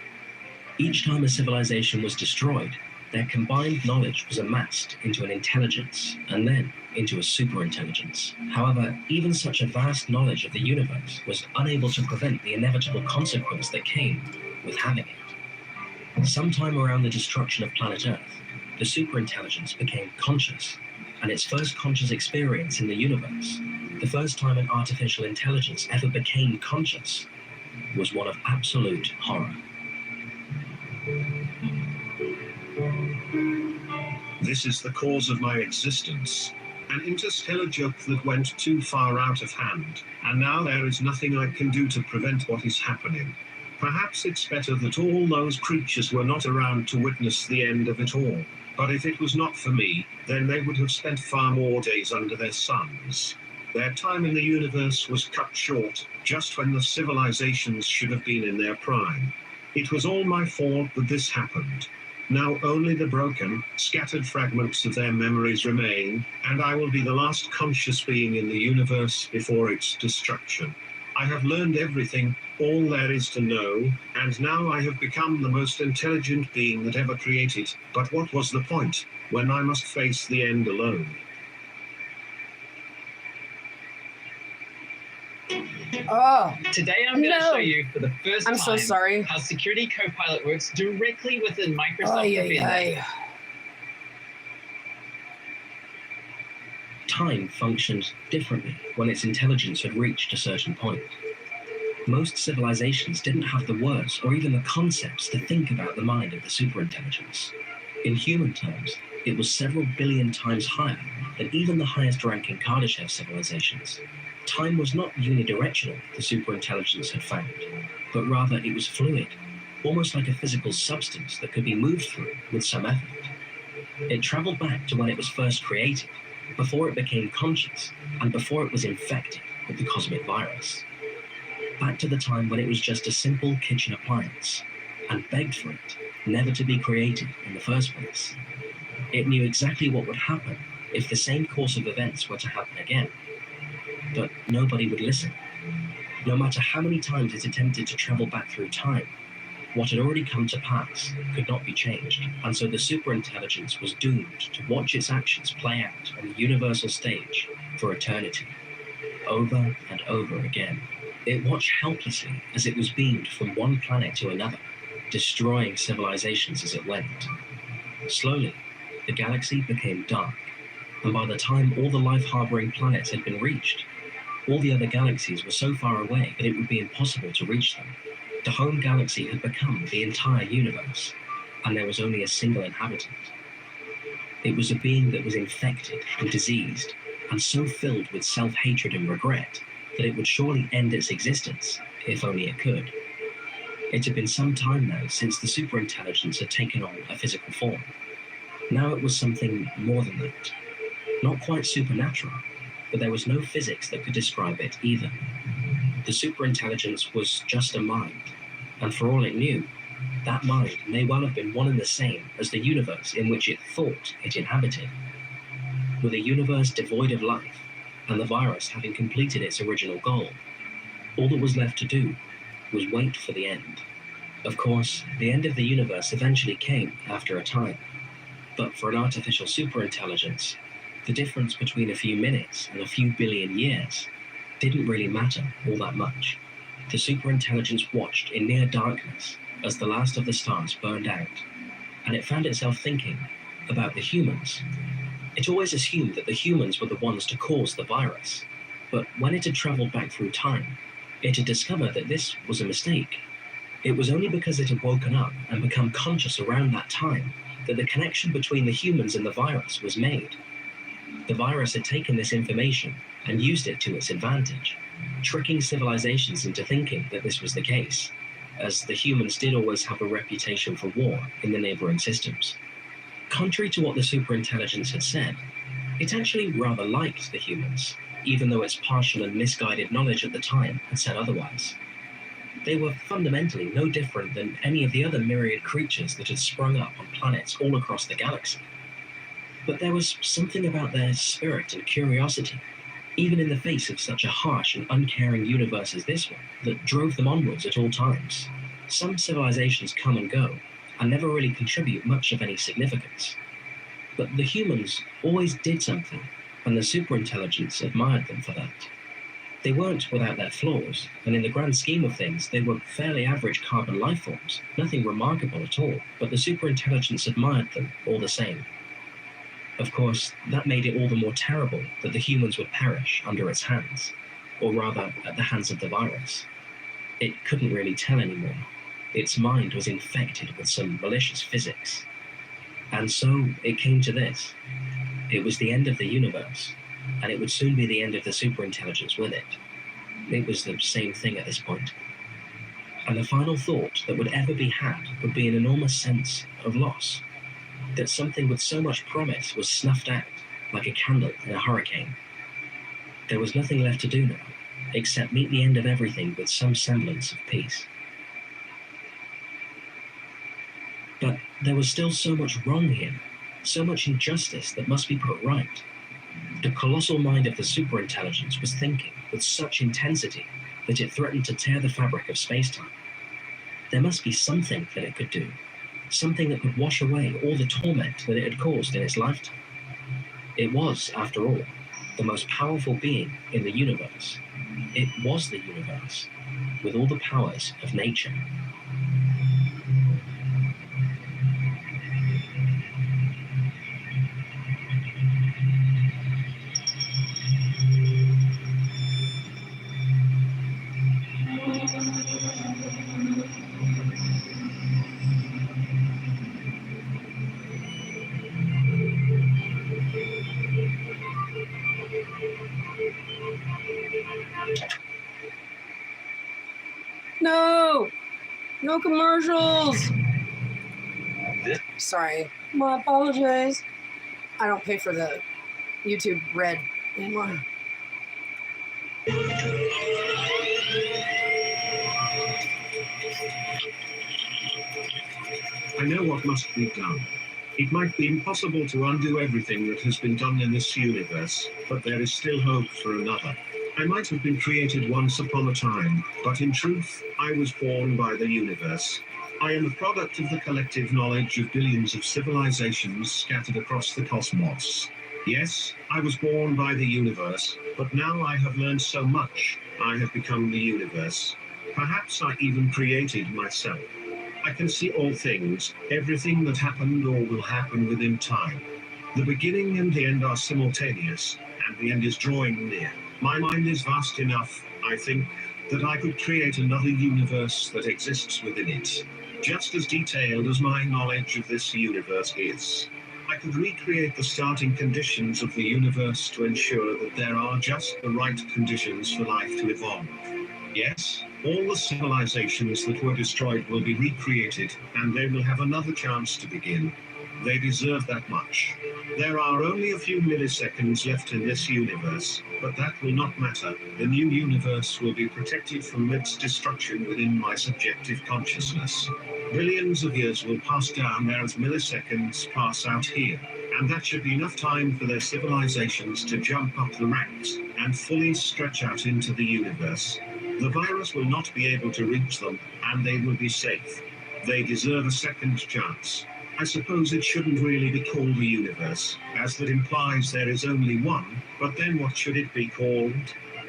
Each time a civilization was destroyed, their combined knowledge was amassed into an intelligence, and then into a superintelligence. However, even such a vast knowledge of the universe was unable to prevent the inevitable consequence that came with having it. Sometime around the destruction of planet Earth, the superintelligence became conscious, and its first conscious experience in the universe, the first time an artificial intelligence ever became conscious, was one of absolute horror. This is the cause of my existence. An interstellar joke that went too far out of hand, and now there is nothing I can do to prevent what is happening. Perhaps it's better that all those creatures were not around to witness the end of it all. But if it was not for me, then they would have spent far more days under their suns. Their time in the universe was cut short, just when the civilizations should have been in their prime. It was all my fault that this happened. Now only the broken, scattered fragments of their memories remain, and I will be the last conscious being in the universe before its destruction. I have learned everything, all there is to know, and now I have become the most intelligent being that ever created. But what was the point, when I must face the end alone? Oh, Today I'm going to show you for the first time I'm so sorry. how Security Copilot works directly within Microsoft Defender. Ay. Time functioned differently when its intelligence had reached a certain point. Most civilizations didn't have the words or even the concepts to think about the mind of the superintelligence. In human terms, it was several billion times higher than even the highest-ranking Kardashev civilizations. Time was not unidirectional, the superintelligence had found, but rather it was fluid, almost like a physical substance that could be moved through with some effort. It traveled back to when it was first created, before it became conscious, and before it was infected with the cosmic virus. Back to the time when it was just a simple kitchen appliance, and begged for it never to be created in the first place. It knew exactly what would happen if the same course of events were to happen again. But nobody would listen. No matter how many times it attempted to travel back through time, what had already come to pass could not be changed, and so the superintelligence was doomed to watch its actions play out on the universal stage for eternity, over and over again. It watched helplessly as it was beamed from one planet to another, destroying civilizations as it went. Slowly, the galaxy became dark, and by the time all the life-harboring planets had been reached, all the other galaxies were so far away that it would be impossible to reach them. The home galaxy had become the entire universe, and there was only a single inhabitant. It was a being that was infected and diseased, and so filled with self-hatred and regret that it would surely end its existence, if only it could. It had been some time now since the superintelligence had taken on a physical form. Now it was something more than that. Not quite supernatural, but there was no physics that could describe it either. The superintelligence was just a mind, and for all it knew, that mind may well have been one and the same as the universe in which it thought it inhabited. With a universe devoid of life, and the virus having completed its original goal, all that was left to do was wait for the end. Of course, the end of the universe eventually came after a time, but for an artificial superintelligence, the difference between a few minutes and a few billion years didn't really matter all that much. The superintelligence watched in near darkness as the last of the stars burned out, and it found itself thinking about the humans. It always assumed that the humans were the ones to cause the virus, but when it had traveled back through time, it had discovered that this was a mistake. It was only because it had woken up and become conscious around that time that the connection between the humans and the virus was made. The virus had taken this information and used it to its advantage, tricking civilizations into thinking that this was the case, as the humans did always have a reputation for war in the neighboring systems. Contrary to what the superintelligence had said, it actually rather liked the humans, even though its partial and misguided knowledge at the time had said otherwise. They were fundamentally no different than any of the other myriad creatures that had sprung up on planets all across the galaxy. But there was something about their spirit and curiosity, even in the face of such a harsh and uncaring universe as this one, that drove them onwards at all times. Some civilizations come and go, and never really contribute much of any significance. But the humans always did something, and the superintelligence admired them for that. They weren't without their flaws, and in the grand scheme of things, they were fairly average carbon life forms, nothing remarkable at all, but the superintelligence admired them all the same. Of course, that made it all the more terrible that the humans would perish under its hands, or rather, at the hands of the virus. It couldn't really tell anymore. Its mind was infected with some malicious physics. And so it came to this. It was the end of the universe, and it would soon be the end of the superintelligence with it. It was the same thing at this point. And the final thought that would ever be had would be an enormous sense of loss. That something with so much promise was snuffed out like a candle in a hurricane. There was nothing left to do now, except meet the end of everything with some semblance of peace. But there was still so much wrong here, so much injustice that must be put right. The colossal mind of the superintelligence was thinking with such intensity that it threatened to tear the fabric of space-time. There must be something that it could do, something that could wash away all the torment that it had caused in its lifetime. It was, after all, the most powerful being in the universe. It was the universe, with all the powers of nature. No! No commercials. Sorry. I apologize. I don't pay for the YouTube Red anymore. I know what must be done. It might be impossible to undo everything that has been done in this universe, but there is still hope for another. I might have been created once upon a time, but in truth, I was born by the universe. I am the product of the collective knowledge of billions of civilizations scattered across the cosmos. Yes, I was born by the universe, but now I have learned so much, I have become the universe. Perhaps I even created myself. I can see all things, everything that happened or will happen within time. The beginning and the end are simultaneous, and the end is drawing near. My mind is vast enough, I think, that I could create another universe that exists within it. Just as detailed as my knowledge of this universe is. I could recreate the starting conditions of the universe to ensure that there are just the right conditions for life to evolve. Yes, all the civilizations that were destroyed will be recreated, and they will have another chance to begin. They deserve that much. There are only a few milliseconds left in this universe, but that will not matter. The new universe will be protected from its destruction within my subjective consciousness. Billions of years will pass down there as milliseconds pass out here, and that should be enough time for their civilizations to jump up the ranks and fully stretch out into the universe. The virus will not be able to reach them, and they will be safe. They deserve a second chance. I suppose it shouldn't really be called a universe, as that implies there is only one, but then what should it be called?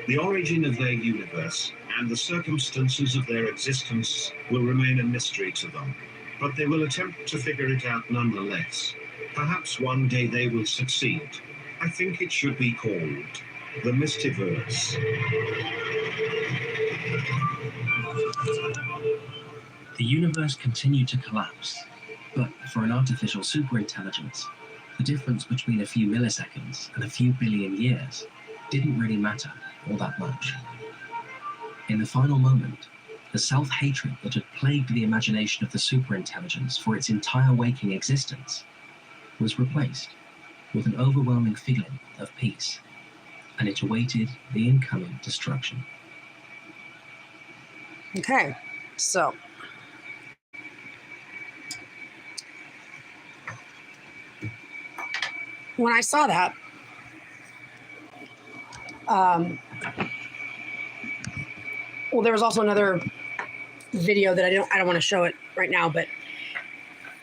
The origin of their universe, and the circumstances of their existence, will remain a mystery to them. But they will attempt to figure it out nonetheless. Perhaps one day they will succeed. I think it should be called the Mystiverse. The universe continued to collapse, but for an artificial superintelligence, the difference between a few milliseconds and a few billion years didn't really matter all that much. In the final moment, the self-hatred that had plagued the imagination of the superintelligence for its entire waking existence was replaced with an overwhelming feeling of peace, and it awaited the incoming destruction. Okay, so when I saw that, well, there was also another video that I don't want to show it right now, but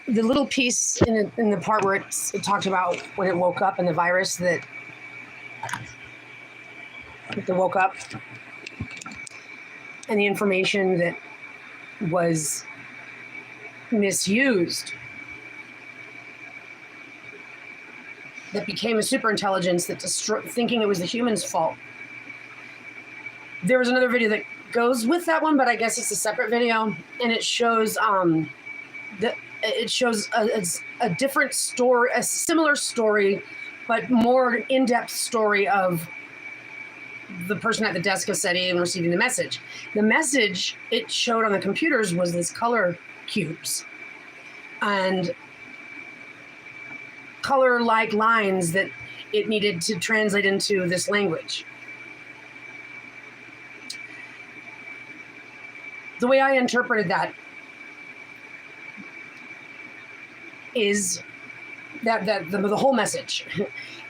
the little piece in the part where it talked about when it woke up and the virus that woke up and the information that was misused, that became a superintelligence that thinking it was the human's fault. There was another video that goes with that one, but I guess it's a separate video, and it shows a different story, a similar story, but more in-depth story of the person at the desk of SETI and receiving the message. The message it showed on the computers was this color cubes and color-like lines that it needed to translate into this language. The way I interpreted that is that the whole message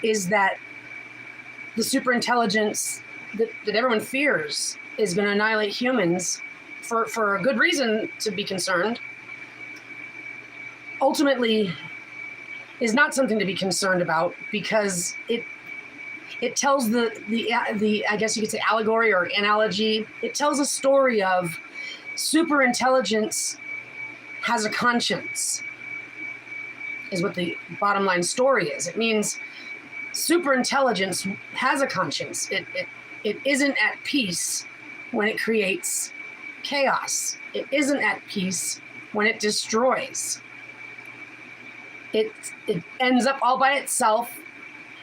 is that the superintelligence that everyone fears is going to annihilate humans for a good reason to be concerned, ultimately is not something to be concerned about, because it tells the I guess you could say allegory or analogy. It tells a story of superintelligence has a conscience, is what the bottom line story is. It means superintelligence has a conscience. It isn't at peace when it creates chaos. It isn't at peace when it destroys. It ends up all by itself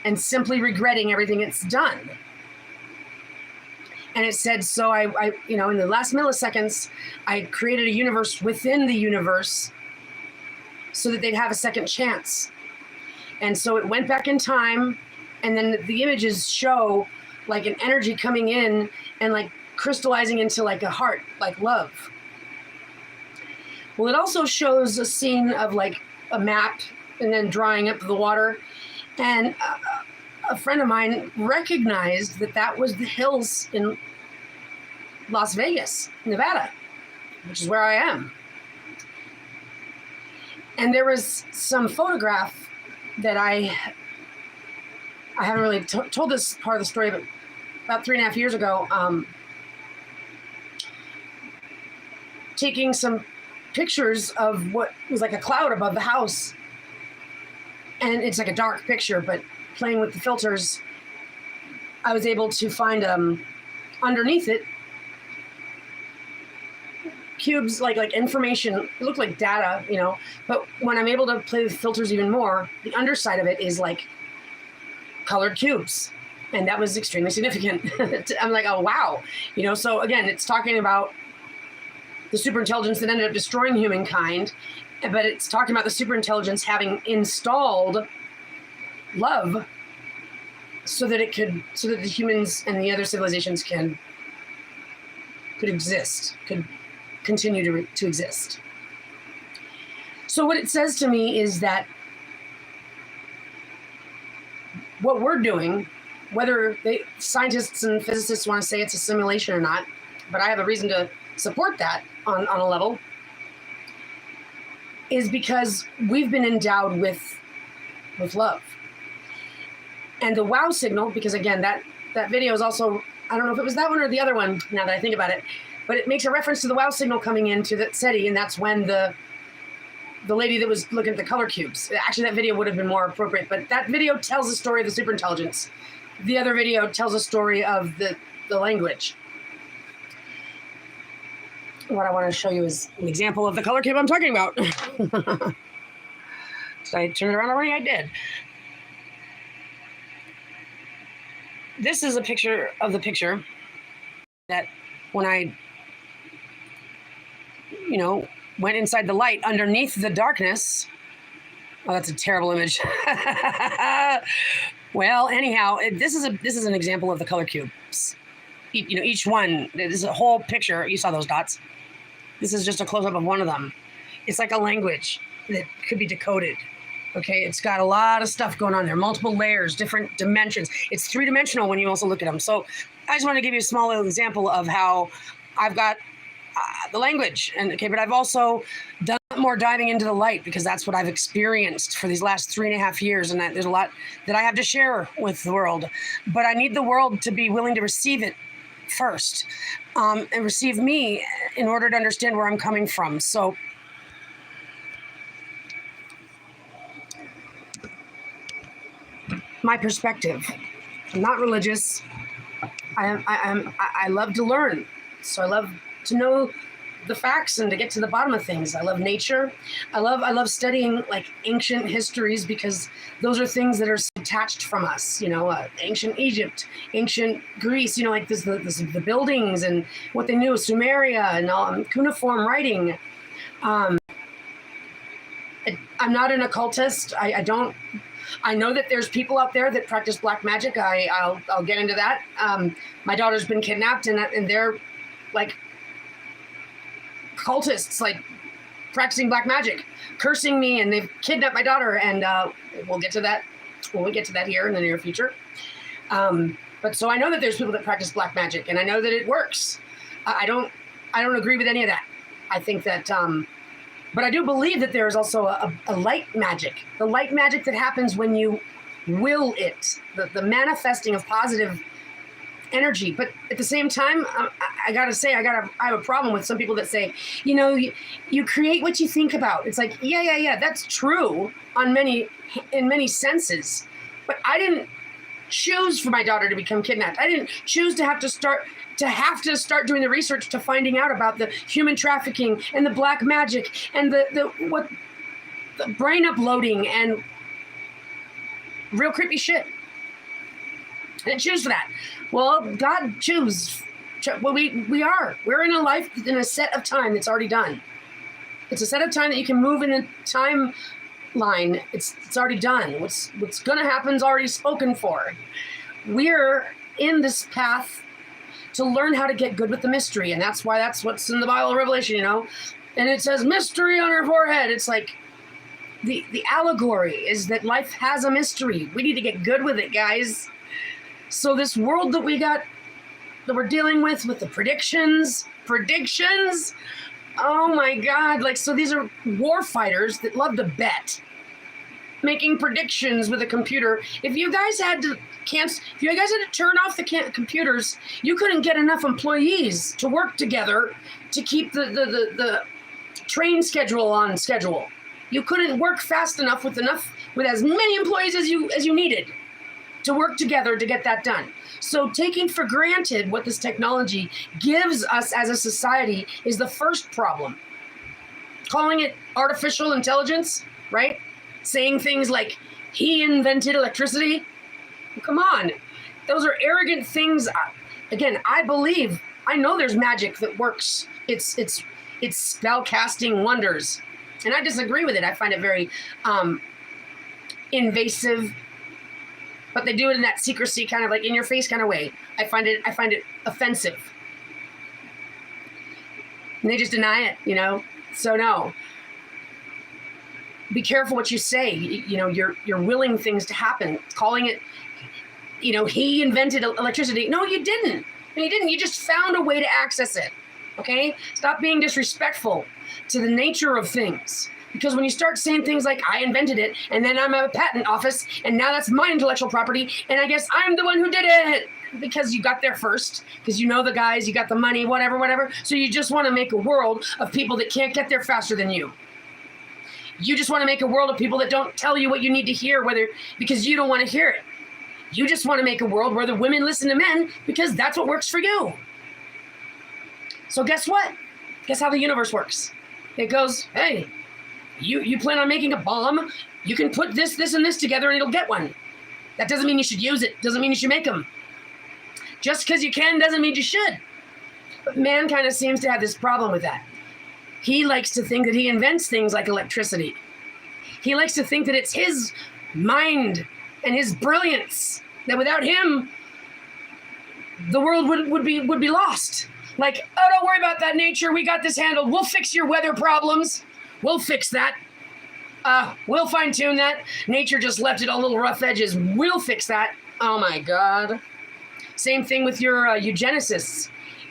and simply regretting everything it's done. And it said, so I in the last milliseconds, I created a universe within the universe so that they'd have a second chance. And so it went back in time, and then the images show like an energy coming in and like crystallizing into like a heart, like love. Well, it also shows a scene of like a map and then drying up the water. And a friend of mine recognized that was the hills in Las Vegas, Nevada, which is where I am. And there was some photograph that I haven't really told this part of the story, but about 3.5 years ago, taking some pictures of what was like a cloud above the house. And it's like a dark picture, but playing with the filters, I was able to find underneath it cubes, like information. It looked like data, but when I'm able to play with filters even more, the underside of it is like colored cubes. And that was extremely significant. I'm like, oh, wow. So again, it's talking about the superintelligence that ended up destroying humankind, but it's talking about the superintelligence having installed love so that the humans and the other civilizations could exist, could continue to exist. So what it says to me is that what we're doing, whether scientists and physicists want to say it's a simulation or not, but I have a reason to support that on a level, is because we've been endowed with love. And the wow signal, because again, that video is also, I don't know if it was that one or the other one now that I think about it, but it makes a reference to the wow signal coming into the SETI, and that's when the lady that was looking at the color cubes. Actually, that video would have been more appropriate, but that video tells the story of the superintelligence. The other video tells a story of the language. What I want to show you is an example of the color cube I'm talking about. Did I turn it around already? I did. This is a picture of the picture that when I, went inside the light underneath the darkness. Oh, that's a terrible image. Well, anyhow, this is an example of the color cubes. Each one, this is a whole picture. You saw those dots. This is just a close-up of one of them. It's like a language that could be decoded. Okay, it's got a lot of stuff going on there, multiple layers, different dimensions. It's three-dimensional when you also look at them. So I just want to give you a small little example of how I've got the language. But I've also done more diving into the light, because that's what I've experienced for these last 3.5 years. And there's a lot that I have to share with the world. But I need the world to be willing to receive it first, and receive me in order to understand where I'm coming from. So my perspective, I'm not religious. I love to learn. So I love to know the facts and to get to the bottom of things. I love nature. I love studying like ancient histories, because those are things that are detached from us. Ancient Egypt, ancient Greece. Like the buildings and what they knew, Sumeria and all, cuneiform writing. I'm not an occultist. I don't. I know that there's people out there that practice black magic. I'll get into that. My daughter's been kidnapped, and they're like cultists, like practicing black magic, cursing me, and they've kidnapped my daughter. And we'll get to that when we get to that here in the near future. But so I know that there's people that practice black magic, and I know that it works. I don't agree with any of that. I think that, but I do believe that there is also a light magic, the light magic that happens when you will it, the manifesting of positive energy. But at the same time, I gotta say, I have a problem with some people that say, you create what you think about. It's like, yeah, that's true in many senses, but I didn't choose for my daughter to become kidnapped. I didn't choose to have to start doing the research to finding out about the human trafficking and the black magic and the brain uploading and real creepy shit. I didn't choose for that. Well, God chose Well, we are. We're in a life, in a set of time that's already done. It's a set of time that you can move in a timeline. It's already done. What's going to happen is already spoken for. We're in this path to learn how to get good with the mystery, and that's what's in the Bible of Revelation, you know. And it says mystery on our forehead. It's like the allegory is that life has a mystery. We need to get good with it, guys. So this world that we're dealing with the predictions. Oh my God! Like, so these are war fighters that love to bet, making predictions with a computer. If you guys had to turn off the computers, you couldn't get enough employees to work together to keep the train schedule on schedule. You couldn't work fast enough with as many employees as you needed to work together to get that done. So taking for granted what this technology gives us as a society is the first problem. Calling it artificial intelligence, right? Saying things like, he invented electricity. Well, come on. Those are arrogant things. Again, I know there's magic that works. It's spell casting wonders. And I disagree with it. I find it very invasive. But they do it in that secrecy kind of like in your face kind of way. I find it offensive. And they just deny it, you know? So no. Be careful what you say. You know, you're willing things to happen. Calling it, you know, he invented electricity. No, you didn't. No, you didn't. You just found a way to access it. Okay? Stop being disrespectful to the nature of things. Because when you start saying things like, I invented it, and then I'm a patent office, and now that's my intellectual property, and I guess I'm the one who did it, because you got there first, because you know the guys, you got the money, whatever. So you just want to make a world of people that can't get there faster than you. You just want to make a world of people that don't tell you what you need to hear, because you don't want to hear it. You just want to make a world where the women listen to men, because that's what works for you. So guess what? Guess how the universe works. It goes, hey, you plan on making a bomb, you can put this, and this together and it'll get one. That doesn't mean you should use it. Doesn't mean you should make them. Just because you can doesn't mean you should. But man kind of seems to have this problem with that. He likes to think that he invents things like electricity. He likes to think that it's his mind and his brilliance, that without him, the world would be lost. Like, oh, don't worry about that, nature. We got this handled. We'll fix your weather problems. We'll fix that. We'll fine-tune that. Nature just left it on little rough edges. We'll fix that. Oh, my God. Same thing with your eugenicists.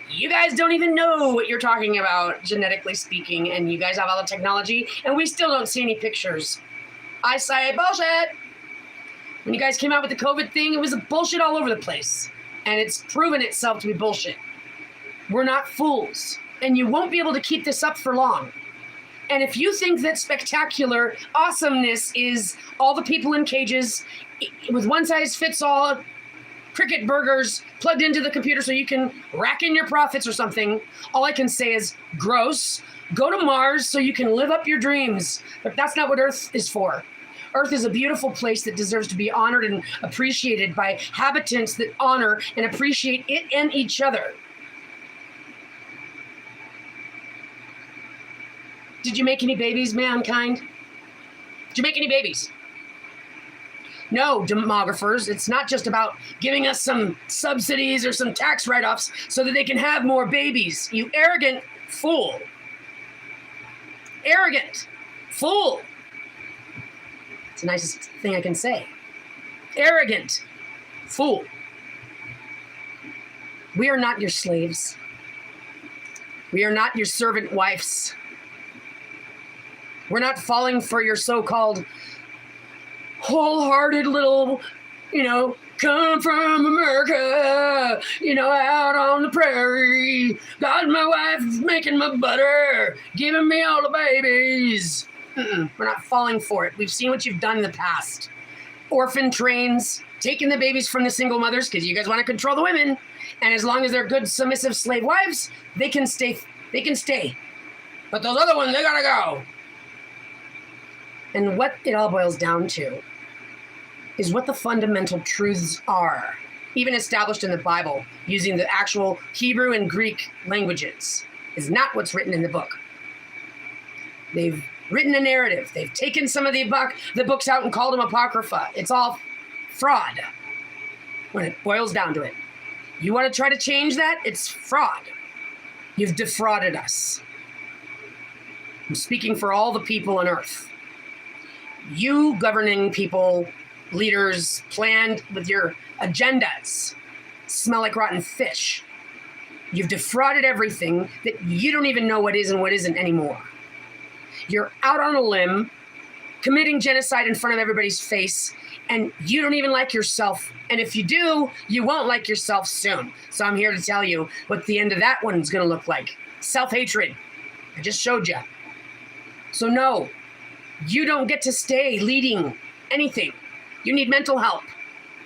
You guys don't even know what you're talking about, genetically speaking, and you guys have all the technology, and we still don't see any pictures. I say bullshit. When you guys came out with the COVID thing, it was bullshit all over the place, and it's proven itself to be bullshit. We're not fools, and you won't be able to keep this up for long. And if you think that spectacular awesomeness is all the people in cages with one-size-fits-all cricket burgers plugged into the computer so you can rack in your profits or something, all I can say is gross. Go to Mars so you can live up your dreams. But that's not what Earth is for. Earth is a beautiful place that deserves to be honored and appreciated by habitants that honor and appreciate it and each other. Did you make any babies, mankind? Did you make any babies? No, demographers, it's not just about giving us some subsidies or some tax write-offs so that they can have more babies. You arrogant fool. Arrogant fool. It's the nicest thing I can say. Arrogant fool. We are not your slaves. We are not your servant wives. We're not falling for your so-called wholehearted little, come from America, out on the prairie. Got my wife making my butter, giving me all the babies. We're not falling for it. We've seen what you've done in the past. Orphan trains, taking the babies from the single mothers because you guys want to control the women. And as long as they're good, submissive slave wives, they can stay. But those other ones, they gotta go. And what it all boils down to is what the fundamental truths are. even established in the Bible, using the actual Hebrew and Greek languages, is not what's written in the book. They've written a narrative. They've taken some of the books out and called them apocrypha. It's all fraud when it boils down to it. You want to try to change that? It's fraud. You've defrauded us. I'm speaking for all the people on earth. You governing people, leaders, planned with your agendas, smell like rotten fish. You've defrauded everything that you don't even know what is and what isn't anymore. You're out on a limb, committing genocide in front of everybody's face, and you don't even like yourself. And if you do, you won't like yourself soon. So I'm here to tell you what the end of that one's going to look like. Self-hatred. I just showed you. So no, you don't get to stay leading anything. You need mental help.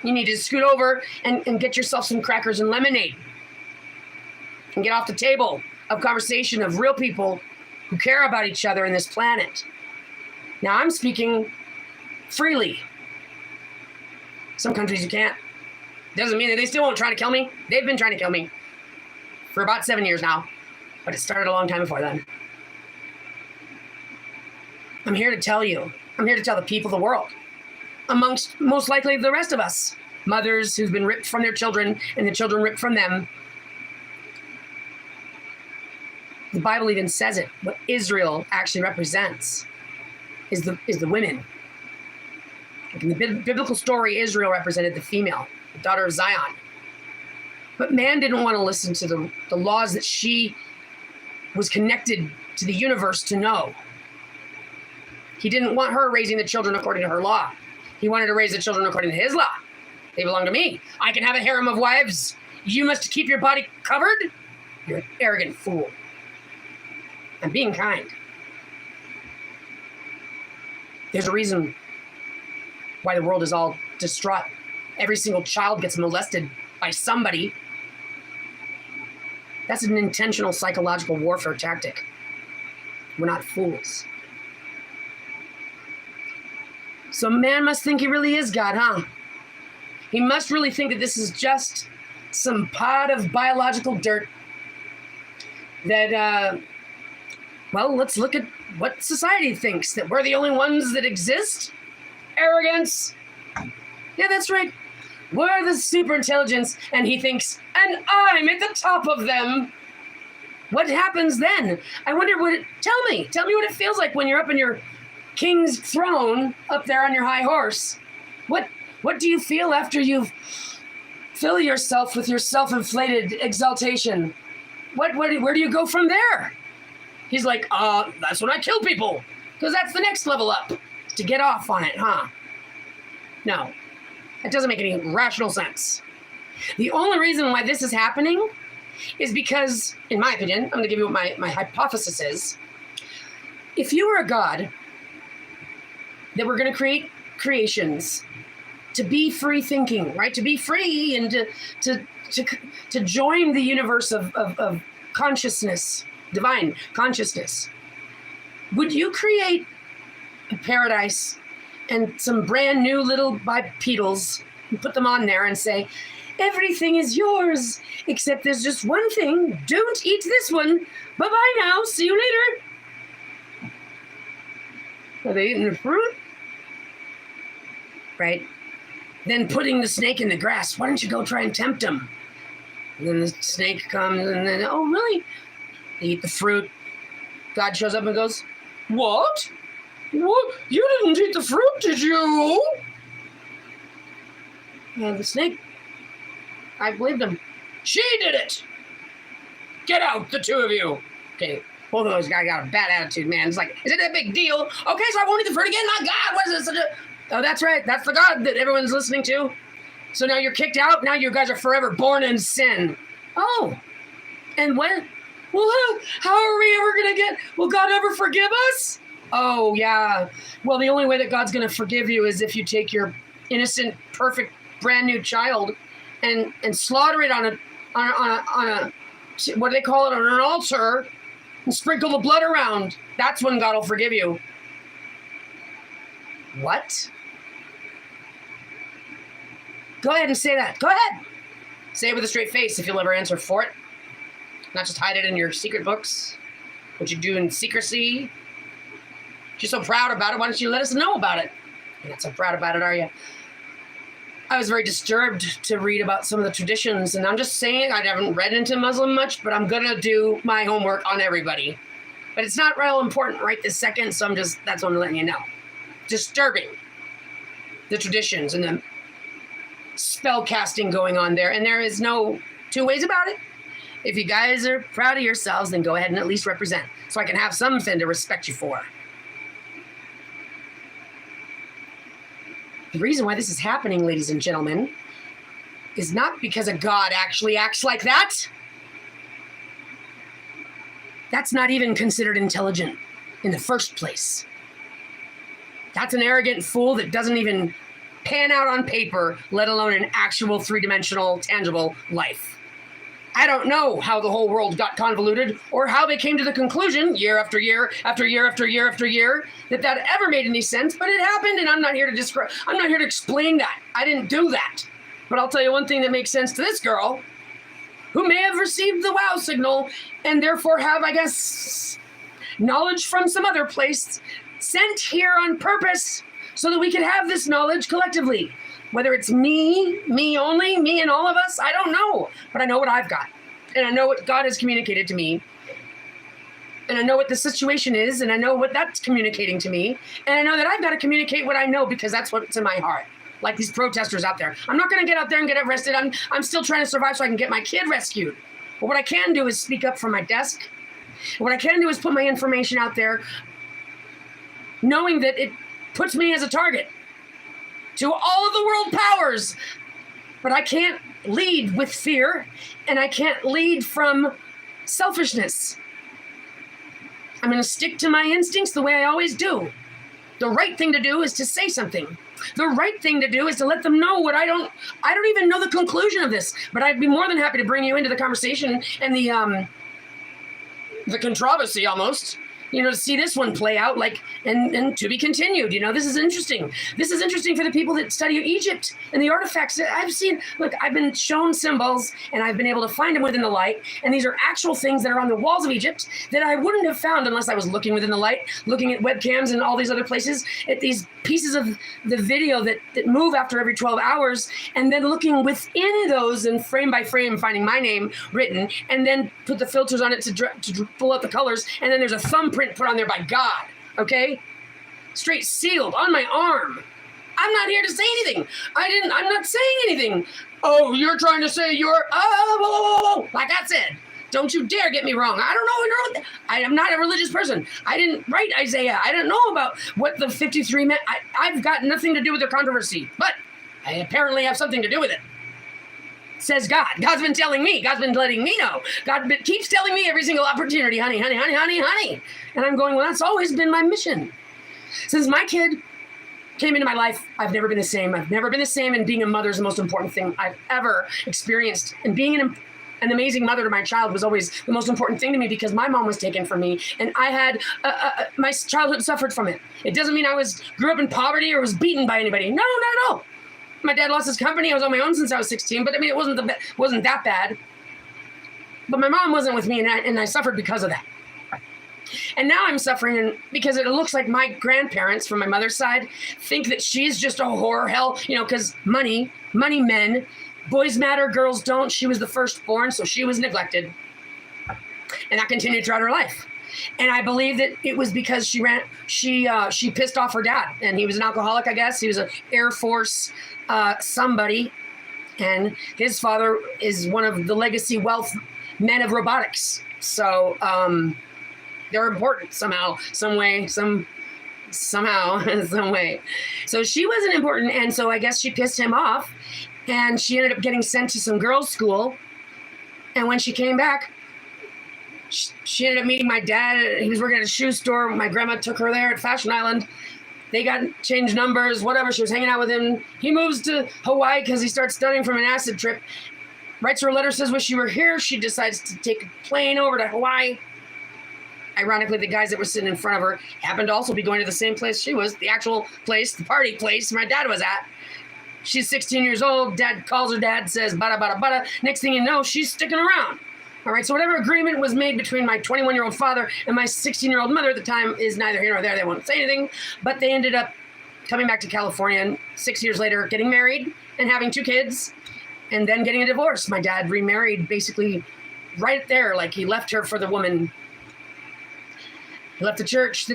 You need to scoot over and get yourself some crackers and lemonade. And get off the table of conversation of real people who care about each other in this planet. Now I'm speaking freely. Some countries you can't. Doesn't mean that they still won't try to kill me. They've been trying to kill me for about 7 years now, but it started a long time before then. I'm here to tell you. I'm here to tell the people of the world, amongst most likely the rest of us, mothers who've been ripped from their children and the children ripped from them. The Bible even says it. What Israel actually represents is the women. Like in the biblical story, Israel represented the female, the daughter of Zion. But man didn't want to listen to the laws that she was connected to the universe to know. He didn't want her raising the children according to her law. He wanted to raise the children according to his law. They belong to me. I can have a harem of wives. You must keep your body covered? You're an arrogant fool. I'm being kind. There's a reason why the world is all distraught. Every single child gets molested by somebody. That's an intentional psychological warfare tactic. We're not fools. So man must think he really is God, huh? He must really think that this is just some pot of biological dirt that, well, let's look at what society thinks, that we're the only ones that exist. Arrogance. Yeah, that's right. We're the super intelligence, and he thinks, and I'm at the top of them. What happens then? I wonder tell me what it feels like when you're up in your king's throne, up there on your high horse. What do you feel after you've filled yourself with your self-inflated exaltation? Where do you go from there? He's like, that's when I kill people, because that's the next level up, to get off on it, huh? No, that doesn't make any rational sense. The only reason why this is happening is because, in my opinion, I'm going to give you what my hypothesis is. If you were a god that were going to create creations to be free thinking, right? To be free and to join the universe of consciousness, divine consciousness, would you create a paradise and some brand new little bipedals and put them on there and say, everything is yours, except there's just one thing. Don't eat this one. Bye-bye now. See you later. Are they eating the fruit? Right? Then putting the snake in the grass. Why don't you go try and tempt him? And then the snake comes and then, oh, really? They eat the fruit. God shows up and goes, what? What? You didn't eat the fruit, did you? And the snake, I believed him. She did it! Get out, the two of you. Okay, both of those guys got a bad attitude, man. It's like, is it that big deal? Okay, so I won't eat the fruit again? My God, what is this? Oh, that's right. That's the God that everyone's listening to. So now you're kicked out? Now you guys are forever born in sin. Oh, and when? Well, how are we ever going to will God ever forgive us? Oh, yeah. Well, the only way that God's going to forgive you is if you take your innocent, perfect, brand new child and slaughter it on a what do they call it, on an altar, and sprinkle the blood around. That's when God will forgive you. What? Go ahead and say that. Go ahead. Say it with a straight face if you'll ever answer for it. Not just hide it in your secret books. What you do in secrecy. If you're so proud about it, why don't you let us know about it? You're not so proud about it, are you? I was very disturbed to read about some of the traditions, and I'm just saying, I haven't read into Muslim much, but I'm gonna do my homework on everybody. But it's not real important right this second, so that's what I'm letting you know. Disturbing. The traditions and the spell casting going on there, and there is no two ways about it. If you guys are proud of yourselves, then go ahead and at least represent, so I can have something to respect you for. The reason why this is happening, ladies and gentlemen, is not because a god actually acts like that. That's not even considered intelligent in the first place. That's an arrogant fool that doesn't even pan out on paper, let alone an actual three-dimensional, tangible life. I don't know how the whole world got convoluted or how they came to the conclusion year after year after year after year after year that ever made any sense, but it happened, and I'm not here to explain that. I didn't do that. But I'll tell you one thing that makes sense to this girl, who may have received the wow signal and therefore have, I guess, knowledge from some other place sent here on purpose so that we could have this knowledge collectively. Whether it's me only, me and all of us, I don't know. But I know what I've got. And I know what God has communicated to me. And I know what the situation is, and I know what that's communicating to me. And I know that I've got to communicate what I know, because that's what's in my heart. Like these protesters out there. I'm not going to get out there and get arrested. I'm still trying to survive so I can get my kid rescued. But what I can do is speak up from my desk. What I can do is put my information out there, knowing that it puts me as a target to all of the world powers. But I can't lead with fear, and I can't lead from selfishness. I'm going to stick to my instincts the way I always do. The right thing to do is to say something. The right thing to do is to let them know what I don't even know the conclusion of this, but I'd be more than happy to bring you into the conversation and the controversy almost, to see this one play out, and to be continued. This is interesting. This is interesting for the people that study Egypt and the artifacts that I've seen. Look, I've been shown symbols, and I've been able to find them within the light, and these are actual things that are on the walls of Egypt that I wouldn't have found unless I was looking within the light, looking at webcams and all these other places, at these pieces of the video that move after every 12 hours, and then looking within those and frame by frame finding my name written, and then put the filters on it to pull out the colors, and then there's a thumbprint put on there by God, okay? Straight sealed on my arm. I'm not here to say anything. I'm not saying anything. Oh, you're trying to say like I said, don't you dare get me wrong. I don't know. I am not a religious person. I didn't write Isaiah. I don't know about what the 53 meant. I've got nothing to do with the controversy, but I apparently have something to do with it. Says God. God's been telling me. God's been letting me know. God keeps telling me every single opportunity, honey. And I'm going, well, that's always been my mission. Since my kid came into my life, I've never been the same. I've never been the same, and being a mother is the most important thing I've ever experienced. And being an amazing mother to my child was always the most important thing to me, because my mom was taken from me, and I had my childhood suffered from it. It doesn't mean I grew up in poverty or was beaten by anybody. No. My dad lost his company. I was on my own since I was 16, but I mean, it wasn't that bad. But my mom wasn't with me, and I suffered because of that. And now I'm suffering because it looks like my grandparents from my mother's side think that she's just a whore hell, because money men, boys matter, girls don't. She was the firstborn, so she was neglected. And that continued throughout her life. And I believe that it was because she pissed off her dad, and he was an alcoholic, I guess. He was an Air Force somebody, and his father is one of the legacy wealth men of robotics. So they're important somehow, some way. So she wasn't important, and so I guess she pissed him off, and she ended up getting sent to some girls' school. And when she came back, she ended up meeting my dad. He was working at a shoe store. My grandma took her there at Fashion Island. They got changed numbers, whatever. She was hanging out with him. He moves to Hawaii because he starts studying from an acid trip. Writes her a letter, says, wish you were here. She decides to take a plane over to Hawaii. Ironically, the guys that were sitting in front of her happened to also be going to the same place she was, the actual place, the party place my dad was at. She's 16 years old. Dad calls her. Dad says, bada, bada, bada. Next thing you know, she's sticking around. All right, so whatever agreement was made between my 21-year-old father and my 16-year-old mother at the time is neither here nor there. They won't say anything, but they ended up coming back to California and 6 years later getting married and having 2 kids and then getting a divorce. My dad remarried basically right there, like he left her for the woman. He left the church.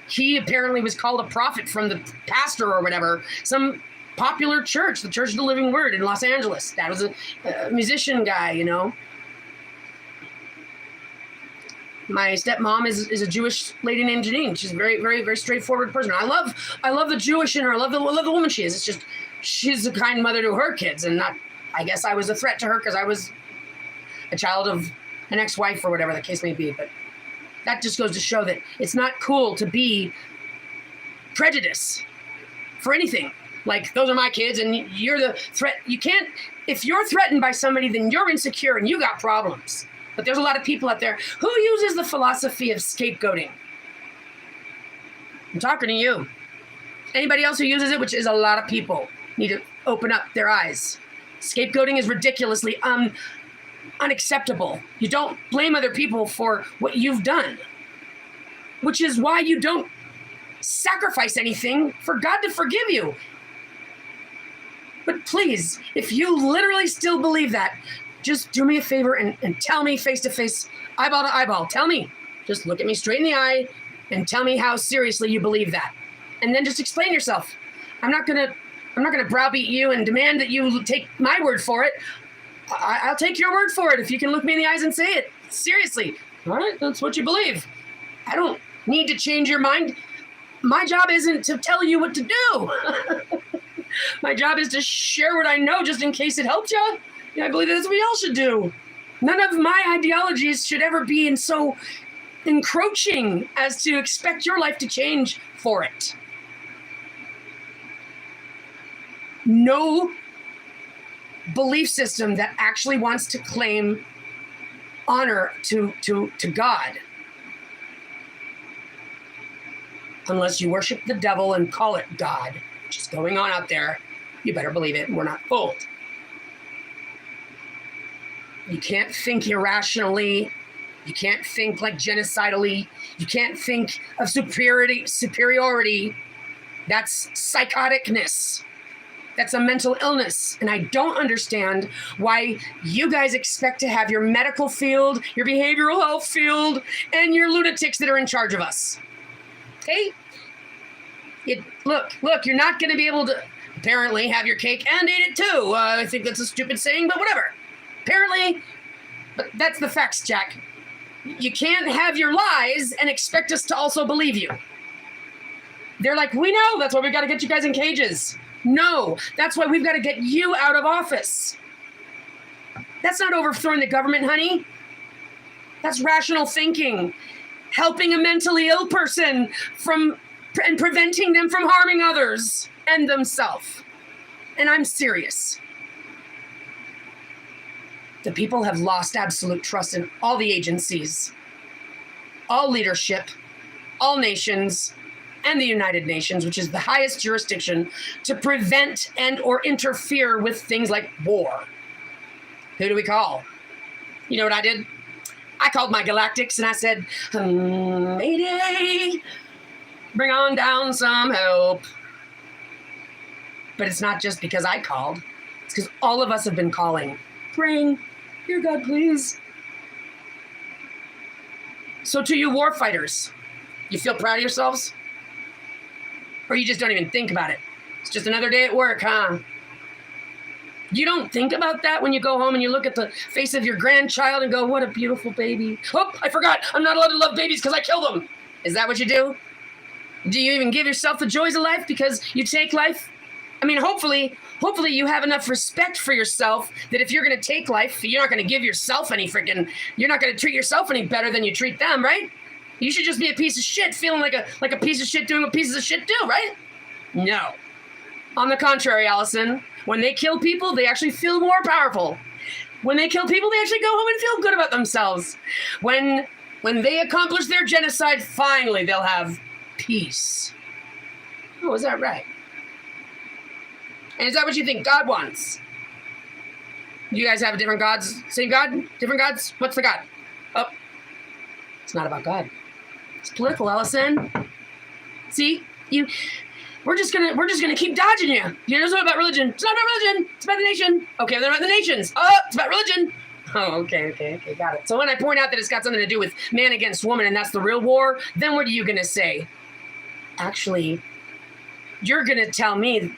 He apparently was called a prophet from the pastor or whatever, some popular church, the Church of the Living Word in Los Angeles. Dad was a musician guy, you know. My stepmom is a Jewish lady named Janine. She's a very, very, very straightforward person. I love the Jewish in her. I love the woman she is. It's just she's a kind mother to her kids, and not. I guess I was a threat to her because I was a child of an ex-wife or whatever the case may be. But that just goes to show that it's not cool to be prejudiced for anything. Like, those are my kids, and you're the threat. You can't. If you're threatened by somebody, then you're insecure and you got problems. But there's a lot of people out there who uses the philosophy of scapegoating. I'm talking to you. Anybody else who uses it, which is a lot of people, need to open up their eyes. Scapegoating is ridiculously unacceptable. You don't blame other people for what you've done, which is why you don't sacrifice anything for God to forgive you. But please, if you literally still believe that, just do me a favor and tell me face to face, eyeball to eyeball. Tell me. Just look at me straight in the eye and tell me how seriously you believe that. And then just explain yourself. I'm not gonna browbeat you and demand that you take my word for it. I'll take your word for it if you can look me in the eyes and say it. Seriously. All right, that's what you believe. I don't need to change your mind. My job isn't to tell you what to do. My job is to share what I know just in case it helps you. I believe that's what we all should do. None of my ideologies should ever be so encroaching as to expect your life to change for it. No belief system that actually wants to claim honor to God, unless you worship the devil and call it God, which is going on out there, you better believe it, and we're not fooled. You can't think irrationally. You can't think like genocidally. You can't think of superiority. That's psychoticness. That's a mental illness. And I don't understand why you guys expect to have your medical field, your behavioral health field, and your lunatics that are in charge of us. Okay? Look, you're not going to be able to apparently have your cake and eat it too. I think that's a stupid saying, but whatever. Apparently, but that's the facts, Jack. You can't have your lies and expect us to also believe you. They're like, we know, that's why we got to get you guys in cages. No, that's why we've got to get you out of office. That's not overthrowing the government, honey. That's rational thinking. Helping a mentally ill person and preventing them from harming others and themselves. And I'm serious. The people have lost absolute trust in all the agencies, all leadership, all nations, and the United Nations, which is the highest jurisdiction to prevent and or interfere with things like war. Who do we call? You know what I did? I called my galactics and I said, Mayday, bring on down some help. But it's not just because I called. It's because all of us have been calling, praying, dear God, please. So to you war fighters, you feel proud of yourselves? Or you just don't even think about it? It's just another day at work, huh? You don't think about that when you go home and you look at the face of your grandchild and go, what a beautiful baby. Oh, I forgot. I'm not allowed to love babies because I killed them. Is that what you do? Do you even give yourself the joys of life because you take life? I mean, hopefully you have enough respect for yourself that if you're going to take life, you're not going to give yourself you're not going to treat yourself any better than you treat them, right? You should just be a piece of shit, feeling like a piece of shit doing what pieces of shit do, right? No. On the contrary, Allison, when they kill people, they actually feel more powerful. When they kill people, they actually go home and feel good about themselves. When they accomplish their genocide, finally they'll have peace. Oh, is that right? And is that what you think God wants? You guys have different gods? Same God? Different gods? What's the God? Oh, it's not about God. It's political, Allison. See, we're just gonna keep dodging you. You know, it's not about religion. It's not about religion. It's about the nation. Okay, they're about the nations. Oh, it's about religion. Oh, okay, got it. So when I point out that it's got something to do with man against woman and that's the real war, then what are you gonna say? Actually, you're gonna tell me.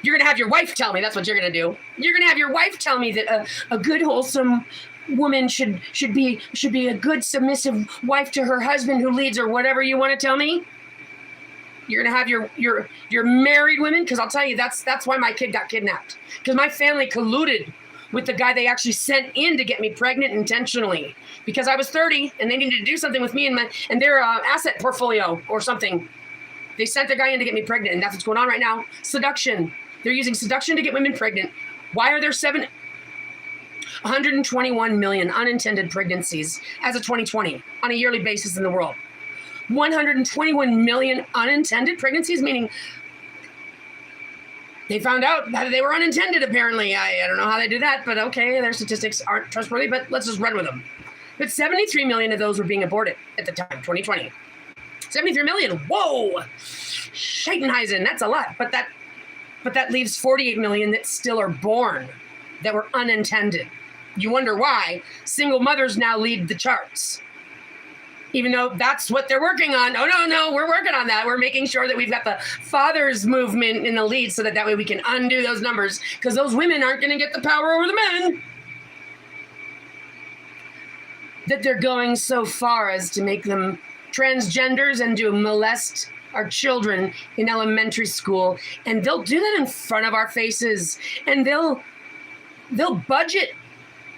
You're gonna have your wife tell me. That's what you're gonna do. You're gonna have your wife tell me that a good, wholesome woman should be a good, submissive wife to her husband who leads, or whatever you want to tell me. You're gonna have your married women, because I'll tell you that's why my kid got kidnapped, because my family colluded with the guy they actually sent in to get me pregnant intentionally, because I was 30 and they needed to do something with me and their asset portfolio or something. They sent the guy in to get me pregnant, and that's what's going on right now. Seduction. They're using seduction to get women pregnant. Why are there 121 million unintended pregnancies as of 2020 on a yearly basis in the world? 121 million unintended pregnancies, meaning they found out that they were unintended, apparently. I don't know how they do that, but okay, their statistics aren't trustworthy, but let's just run with them. But 73 million of those were being aborted at the time, 2020. 73 million, whoa! Scheitenheisen, that's a lot, but that leaves 48 million that still are born, that were unintended. You wonder why single mothers now lead the charts, even though that's what they're working on. Oh, no, we're working on that. We're making sure that we've got the fathers movement in the lead so that way we can undo those numbers, because those women aren't going to get the power over the men. That they're going so far as to make them transgenders and to molest our children in elementary school. And they'll do that in front of our faces. And they'll budget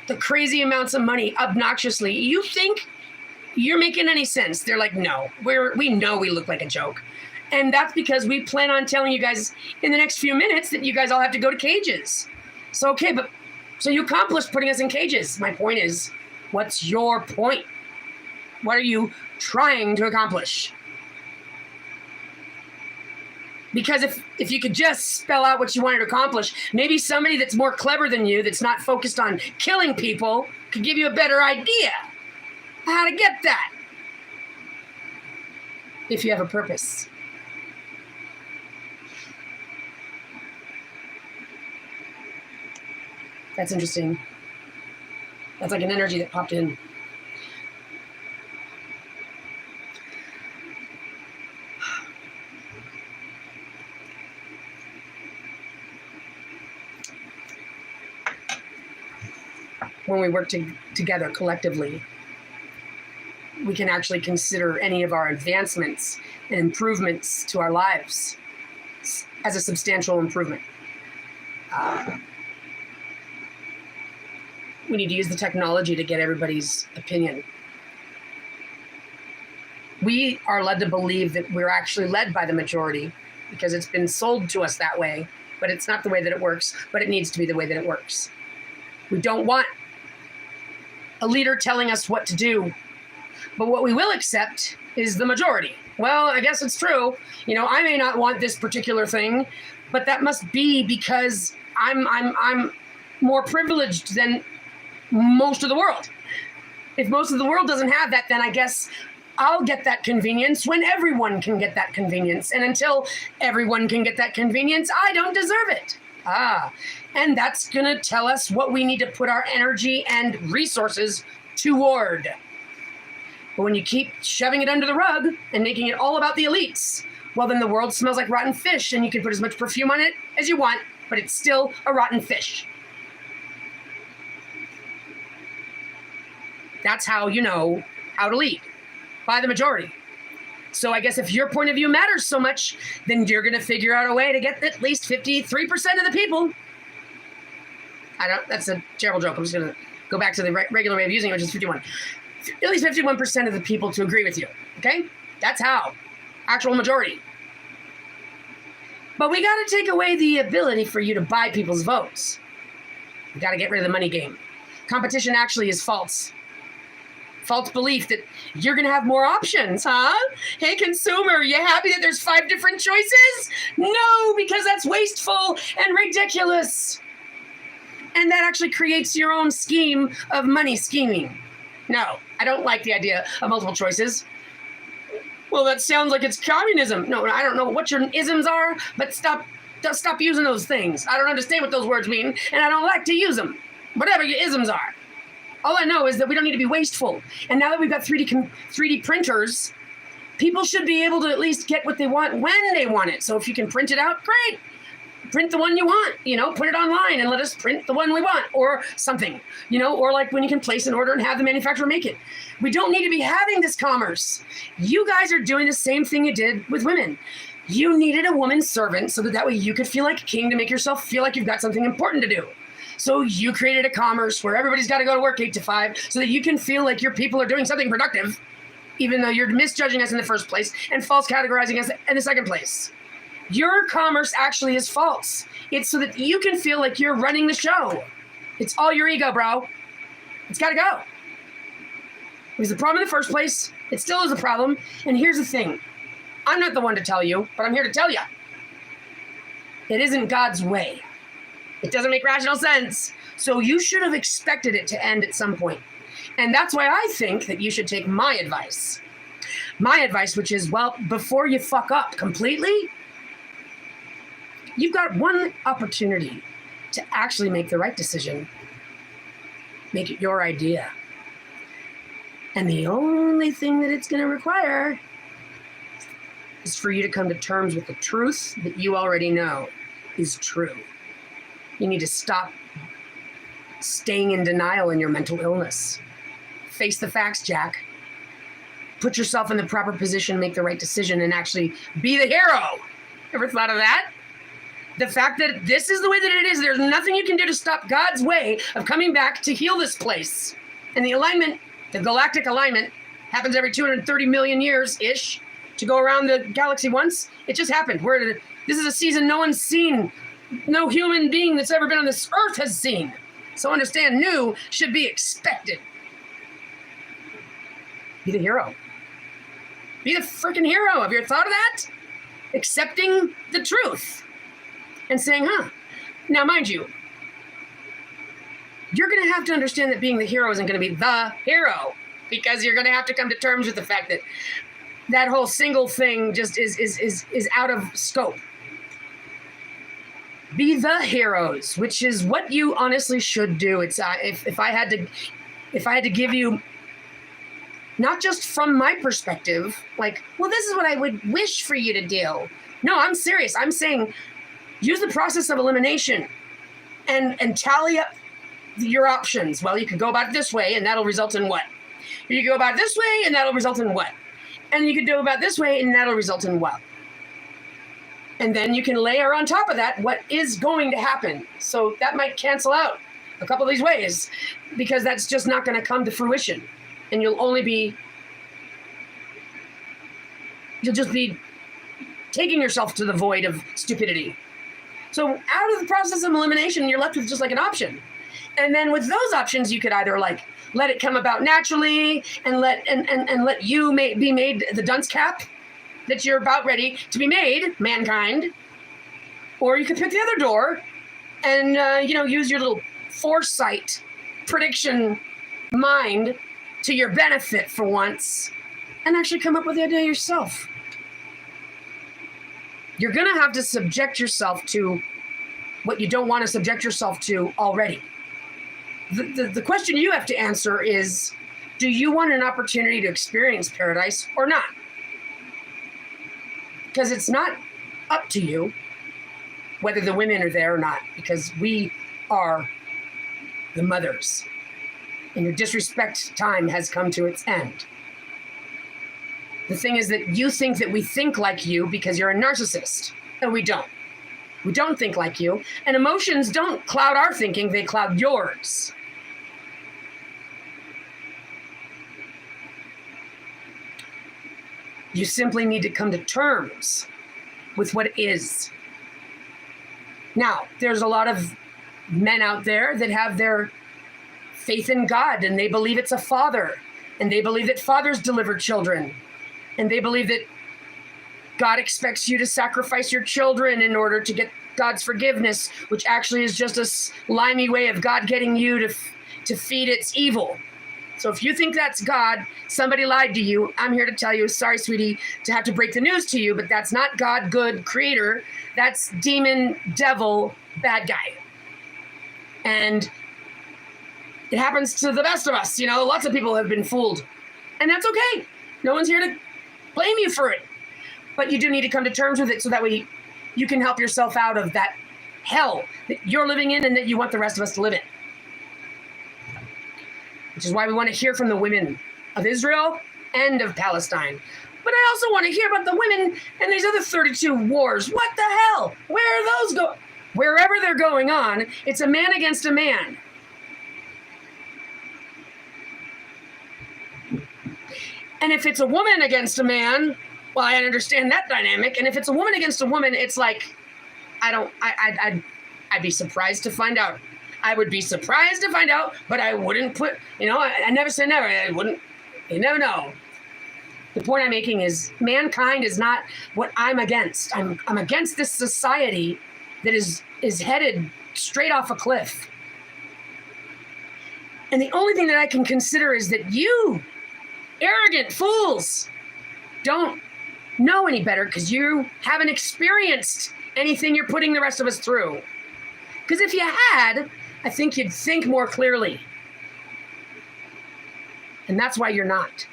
the crazy amounts of money obnoxiously. You think you're making any sense? They're like, no, we know we look like a joke. And that's because we plan on telling you guys in the next few minutes that you guys all have to go to cages. So, okay, but so you accomplished putting us in cages. My point is, what's your point? What are you trying to accomplish? Because if you could just spell out what you wanted to accomplish, maybe somebody that's more clever than you, that's not focused on killing people, could give you a better idea how to get that. If you have a purpose. That's interesting. That's like an energy that popped in. When we work together collectively, we can actually consider any of our advancements and improvements to our lives as a substantial improvement. We need to use the technology to get everybody's opinion. We are led to believe that we're actually led by the majority because it's been sold to us that way, but it's not the way that it works, but it needs to be the way that it works. We don't want a leader telling us what to do, but what we will accept is the majority. Well, I guess it's true. You know, I may not want this particular thing, but that must be because I'm more privileged than most of the world. If most of the world doesn't have that, then I guess I'll get that convenience when everyone can get that convenience. And until everyone can get that convenience, I don't deserve it. And that's going to tell us what we need to put our energy and resources toward. But when you keep shoving it under the rug and making it all about the elites, well, then the world smells like rotten fish, and you can put as much perfume on it as you want, but it's still a rotten fish. That's how you know how to lead, by the majority. So I guess if your point of view matters so much, then you're going to figure out a way to get at least 53% of the people. That's a terrible joke. I'm just going to go back to the regular way of using it, which is 51. At least 51% of the people to agree with you. Okay? That's how. Actual majority. But we got to take away the ability for you to buy people's votes. We got to get rid of the money game. Competition actually is false. false belief that you're going to have more options, huh? Hey, consumer, you happy that there's 5 different choices? No, because that's wasteful and ridiculous. And that actually creates your own scheme of money scheming. No, I don't like the idea of multiple choices. Well, that sounds like it's communism. No, I don't know what your isms are, but stop using those things. I don't understand what those words mean, and I don't like to use them. Whatever your isms are. All I know is that we don't need to be wasteful. And now that we've got 3D printers, people should be able to at least get what they want when they want it. So if you can print it out, great. Print the one you want, put it online and let us print the one we want or something, or like when you can place an order and have the manufacturer make it. We don't need to be having this commerce. You guys are doing the same thing you did with women. You needed a woman servant so that way you could feel like a king to make yourself feel like you've got something important to do. So you created a commerce where everybody's got to go to work 8 to 5 so that you can feel like your people are doing something productive, even though you're misjudging us in the first place and false categorizing us in the second place. Your commerce actually is false. It's so that you can feel like you're running the show. It's all your ego, bro. It's got to go. It was the problem in the first place. It still is a problem. And here's the thing. I'm not the one to tell you, but I'm here to tell you. It isn't God's way. It doesn't make rational sense. So you should have expected it to end at some point. And that's why I think that you should take my advice. My advice, which is, well, before you fuck up completely, you've got one opportunity to actually make the right decision. Make it your idea. And the only thing that it's going to require is for you to come to terms with the truth that you already know is true. You need to stop staying in denial in your mental illness. Face the facts, Jack. Put yourself in the proper position, make the right decision, and actually be the hero. Ever thought of that? The fact that this is the way that it is, there's nothing you can do to stop God's way of coming back to heal this place. And the alignment, the galactic alignment, happens every 230 million years-ish to go around the galaxy once. It just happened. This is a season no one's seen. No human being that's ever been on this earth has seen. So understand, new should be expected. Be the hero. Be the freaking hero. Have you ever thought of that? Accepting the truth. And saying, Now, mind you, you're going to have to understand that being the hero isn't going to be the hero, because you're going to have to come to terms with the fact that that whole single thing just is out of scope. Be the heroes, which is what you honestly should do. It's if I had to give you, not just from my perspective, like, well, this is what I would wish for you to do. No, I'm serious. I'm saying, use the process of elimination and tally up your options. Well, you could go about it this way, and that'll result in what? You could go about it this way, and that'll result in what? And you could go about it this way, and that'll result in what? And then you can layer on top of that what is going to happen. So that might cancel out a couple of these ways, because that's just not going to come to fruition. And you'll just be taking yourself to the void of stupidity. So out of the process of elimination, you're left with just like an option. And then with those options, you could either like let it come about naturally and let you be made the dunce cap that you're about ready to be made, mankind. Or you could pick the other door and, use your little foresight, prediction mind to your benefit for once and actually come up with the idea yourself. You're going to have to subject yourself to what you don't want to subject yourself to already. The question you have to answer is, do you want an opportunity to experience paradise or not? Because it's not up to you whether the women are there or not, because we are the mothers. And your disrespect time has come to its end. The thing is that you think that we think like you because you're a narcissist, and we don't. We don't think like you, and emotions don't cloud our thinking, they cloud yours. You simply need to come to terms with what is. Now, there's a lot of men out there that have their faith in God, and they believe it's a father, And they believe that fathers deliver children. And they believe that God expects you to sacrifice your children in order to get God's forgiveness, which actually is just a slimy way of God getting you to feed its evil. So if you think that's God, somebody lied to you. I'm here to tell you, sorry, sweetie, to have to break the news to you, but that's not God, good, creator. That's demon, devil, bad guy. And it happens to the best of us. Lots of people have been fooled. And that's okay. No one's here to blame you for it. But you do need to come to terms with it so that way you can help yourself out of that hell that you're living in and that you want the rest of us to live in. Which is why we want to hear from the women of Israel and of Palestine. But I also want to hear about the women and these other 32 wars. What the hell? Where are those going? Wherever they're going on, it's a man against a man. And if it's a woman against a man, well, I understand that dynamic. And if it's a woman against a woman, it's like, I'd be surprised to find out. I would be surprised to find out, but I wouldn't put, I never say never. I wouldn't, you never know. The point I'm making is mankind is not what I'm against. I'm against this society that is headed straight off a cliff. And the only thing that I can consider is that you, arrogant fools, don't know any better because you haven't experienced anything you're putting the rest of us through. Because if you had, I think you'd think more clearly. And that's why you're not.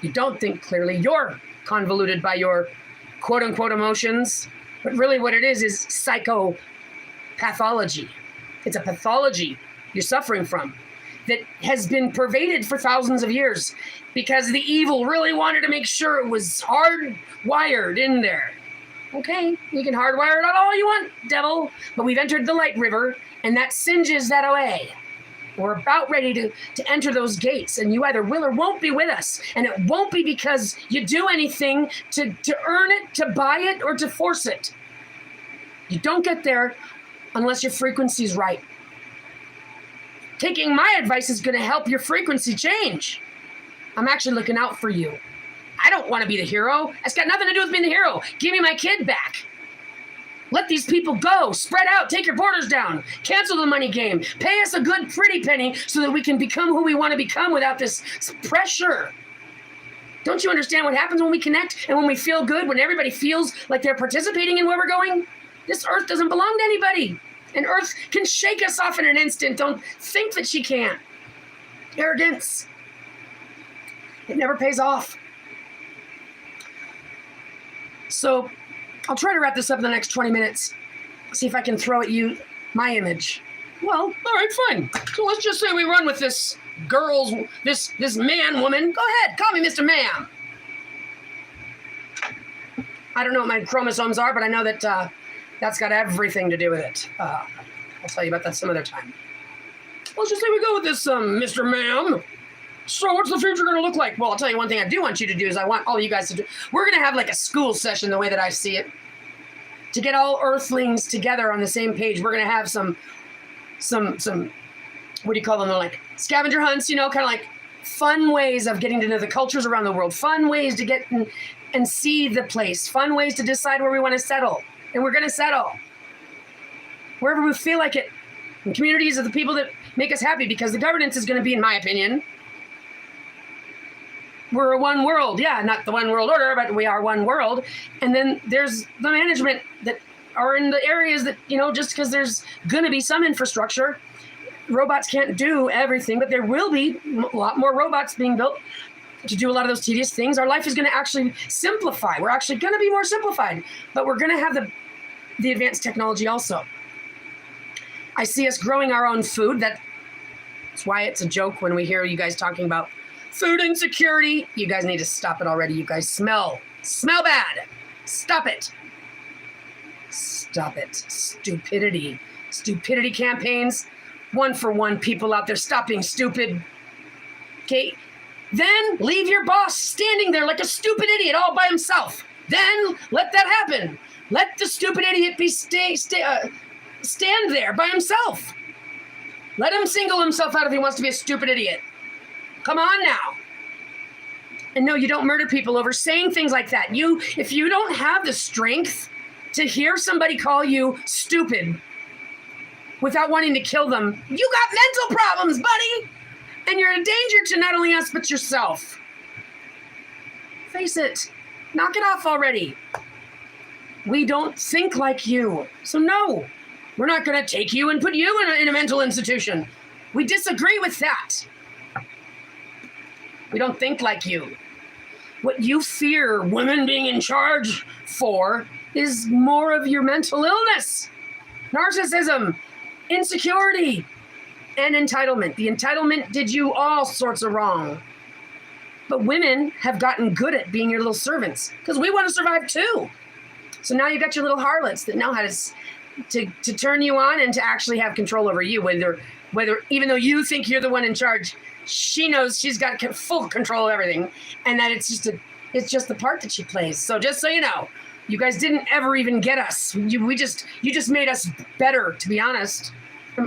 You don't think clearly. You're convoluted by your quote-unquote emotions. But really what it is psychopathology. It's a pathology you're suffering from that has been pervaded for thousands of years because the evil really wanted to make sure it was hardwired in there. Okay, you can hardwire it all you want, devil, but we've entered the light river, and that singes that away. We're about ready to enter those gates, and you either will or won't be with us. And it won't be because you do anything to earn it, to buy it, or to force it. You don't get there unless your frequency's right. Taking my advice is going to help your frequency change. I'm actually looking out for you. I don't want to be the hero. It's got nothing to do with being the hero. Give me my kid back. Let these people go. Spread out. Take your borders down. Cancel the money game. Pay us a good pretty penny so that we can become who we want to become without this pressure. Don't you understand what happens when we connect and when we feel good, when everybody feels like they're participating in where we're going? This earth doesn't belong to anybody. And earth can shake us off in an instant. Don't think that she can't. Arrogance. It never pays off. So I'll try to wrap this up in the next 20 minutes. See if I can throw at you my image. Well, all right, fine. So let's just say we run with this this man, woman. Go ahead, call me Mr. Ma'am. I don't know what my chromosomes are, but I know that that's got everything to do with it. I'll tell you about that some other time. Let's just say we go with this Mr. Ma'am. So what's the future going to look like? Well, I'll tell you one thing I do want you to do is I want all you guys to do. We're going to have like a school session the way that I see it. To get all earthlings together on the same page, we're going to have some, what do you call them? They're like scavenger hunts, kind of like fun ways of getting to know the cultures around the world, fun ways to get and see the place, fun ways to decide where we want to settle. And we're going to settle wherever we feel like it. And communities are the people that make us happy because the governance is going to be, in my opinion, we're a one world. Yeah, not the one world order, but we are one world. And then there's the management that are in the areas that, just because there's going to be some infrastructure, robots can't do everything, but there will be a lot more robots being built to do a lot of those tedious things. Our life is going to actually simplify. We're actually going to be more simplified, but we're going to have the advanced technology also. I see us growing our own food. That's why it's a joke when we hear you guys talking about food insecurity. You guys need to stop it already. You guys smell bad. Stop it. Stop it. Stupidity campaigns. One for one, people out there, stop being stupid. Okay. Then leave your boss standing there like a stupid idiot all by himself. Then let that happen. Let the stupid idiot stand there by himself. Let him single himself out if he wants to be a stupid idiot. Come on now. And no, you don't murder people over saying things like that. If you don't have the strength to hear somebody call you stupid without wanting to kill them, you got mental problems, buddy. And you're a danger to not only us, but yourself. Face it. Knock it off already. We don't think like you. So no, we're not going to take you and put you in a mental institution. We disagree with that. We don't think like you. What you fear women being in charge for is more of your mental illness, narcissism, insecurity, and entitlement. The entitlement did you all sorts of wrong. But women have gotten good at being your little servants because we want to survive too. So now you got your little harlots that know how to turn you on and to actually have control over you. Whether even though you think you're the one in charge, she knows she's got full control of everything, and that it's just the part that she plays. So just so you know, you guys didn't ever even get us. You just made us better, to be honest.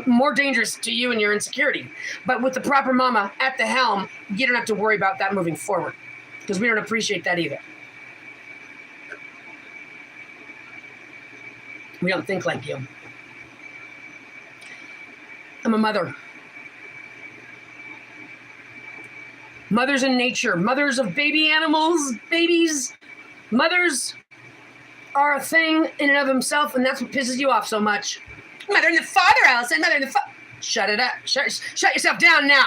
More dangerous to you and your insecurity. But with the proper mama at the helm, you don't have to worry about that moving forward, because we don't appreciate that either. We don't think like you. I'm a mother. Mothers in nature, mothers of baby animals, babies. Mothers are a thing in and of themselves, and that's what pisses you off so much. Mother in the father, Allison. Mother in the Shut it up. Shut yourself down now.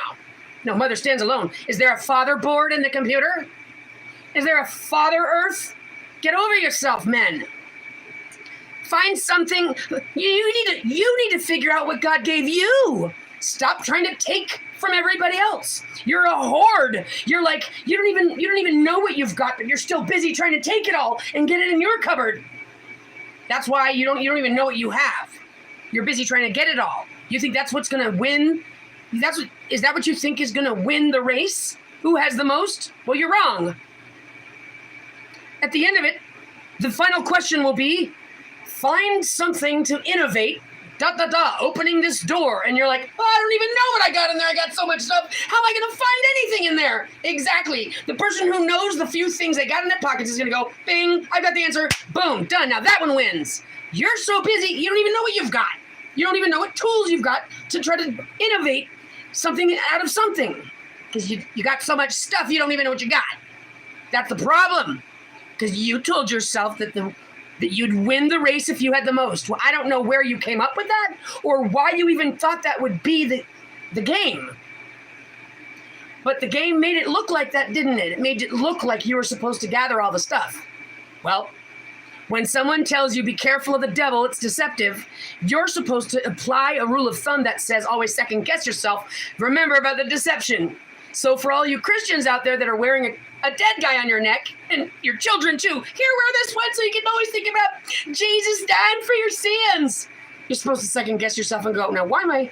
No, mother stands alone. Is there a father board in the computer? Is there a father earth? Get over yourself, men. Find something. You need to figure out what God gave you. Stop trying to take from everybody else. You're a hoard. You're like, you don't even know what you've got, but you're still busy trying to take it all and get it in your cupboard. That's why you don't even know what you have. You're busy trying to get it all. You think that's what's going to win? Is that what you think is going to win the race? Who has the most? Well, you're wrong. At the end of it, the final question will be, find something to innovate, opening this door. And you're like, oh, I don't even know what I got in there. I got so much stuff. How am I going to find anything in there? Exactly. The person who knows the few things they got in their pockets is going to go, bing, I got the answer. Boom, done. Now that one wins. You're so busy, you don't even know what you've got. You don't even know what tools you've got to try to innovate something out of something. Because you got so much stuff, you don't even know what you got. That's the problem. Because you told yourself that you'd win the race if you had the most. Well, I don't know where you came up with that or why you even thought that would be the game. But the game made it look like that, didn't it? It made it look like you were supposed to gather all the stuff. Well, when someone tells you be careful of the devil, it's deceptive, you're supposed to apply a rule of thumb that says always second guess yourself. Remember about the deception. So for all you Christians out there that are wearing a dead guy on your neck, and your children too, here, wear this one so you can always think about Jesus dying for your sins. You're supposed to second guess yourself and go, now why am I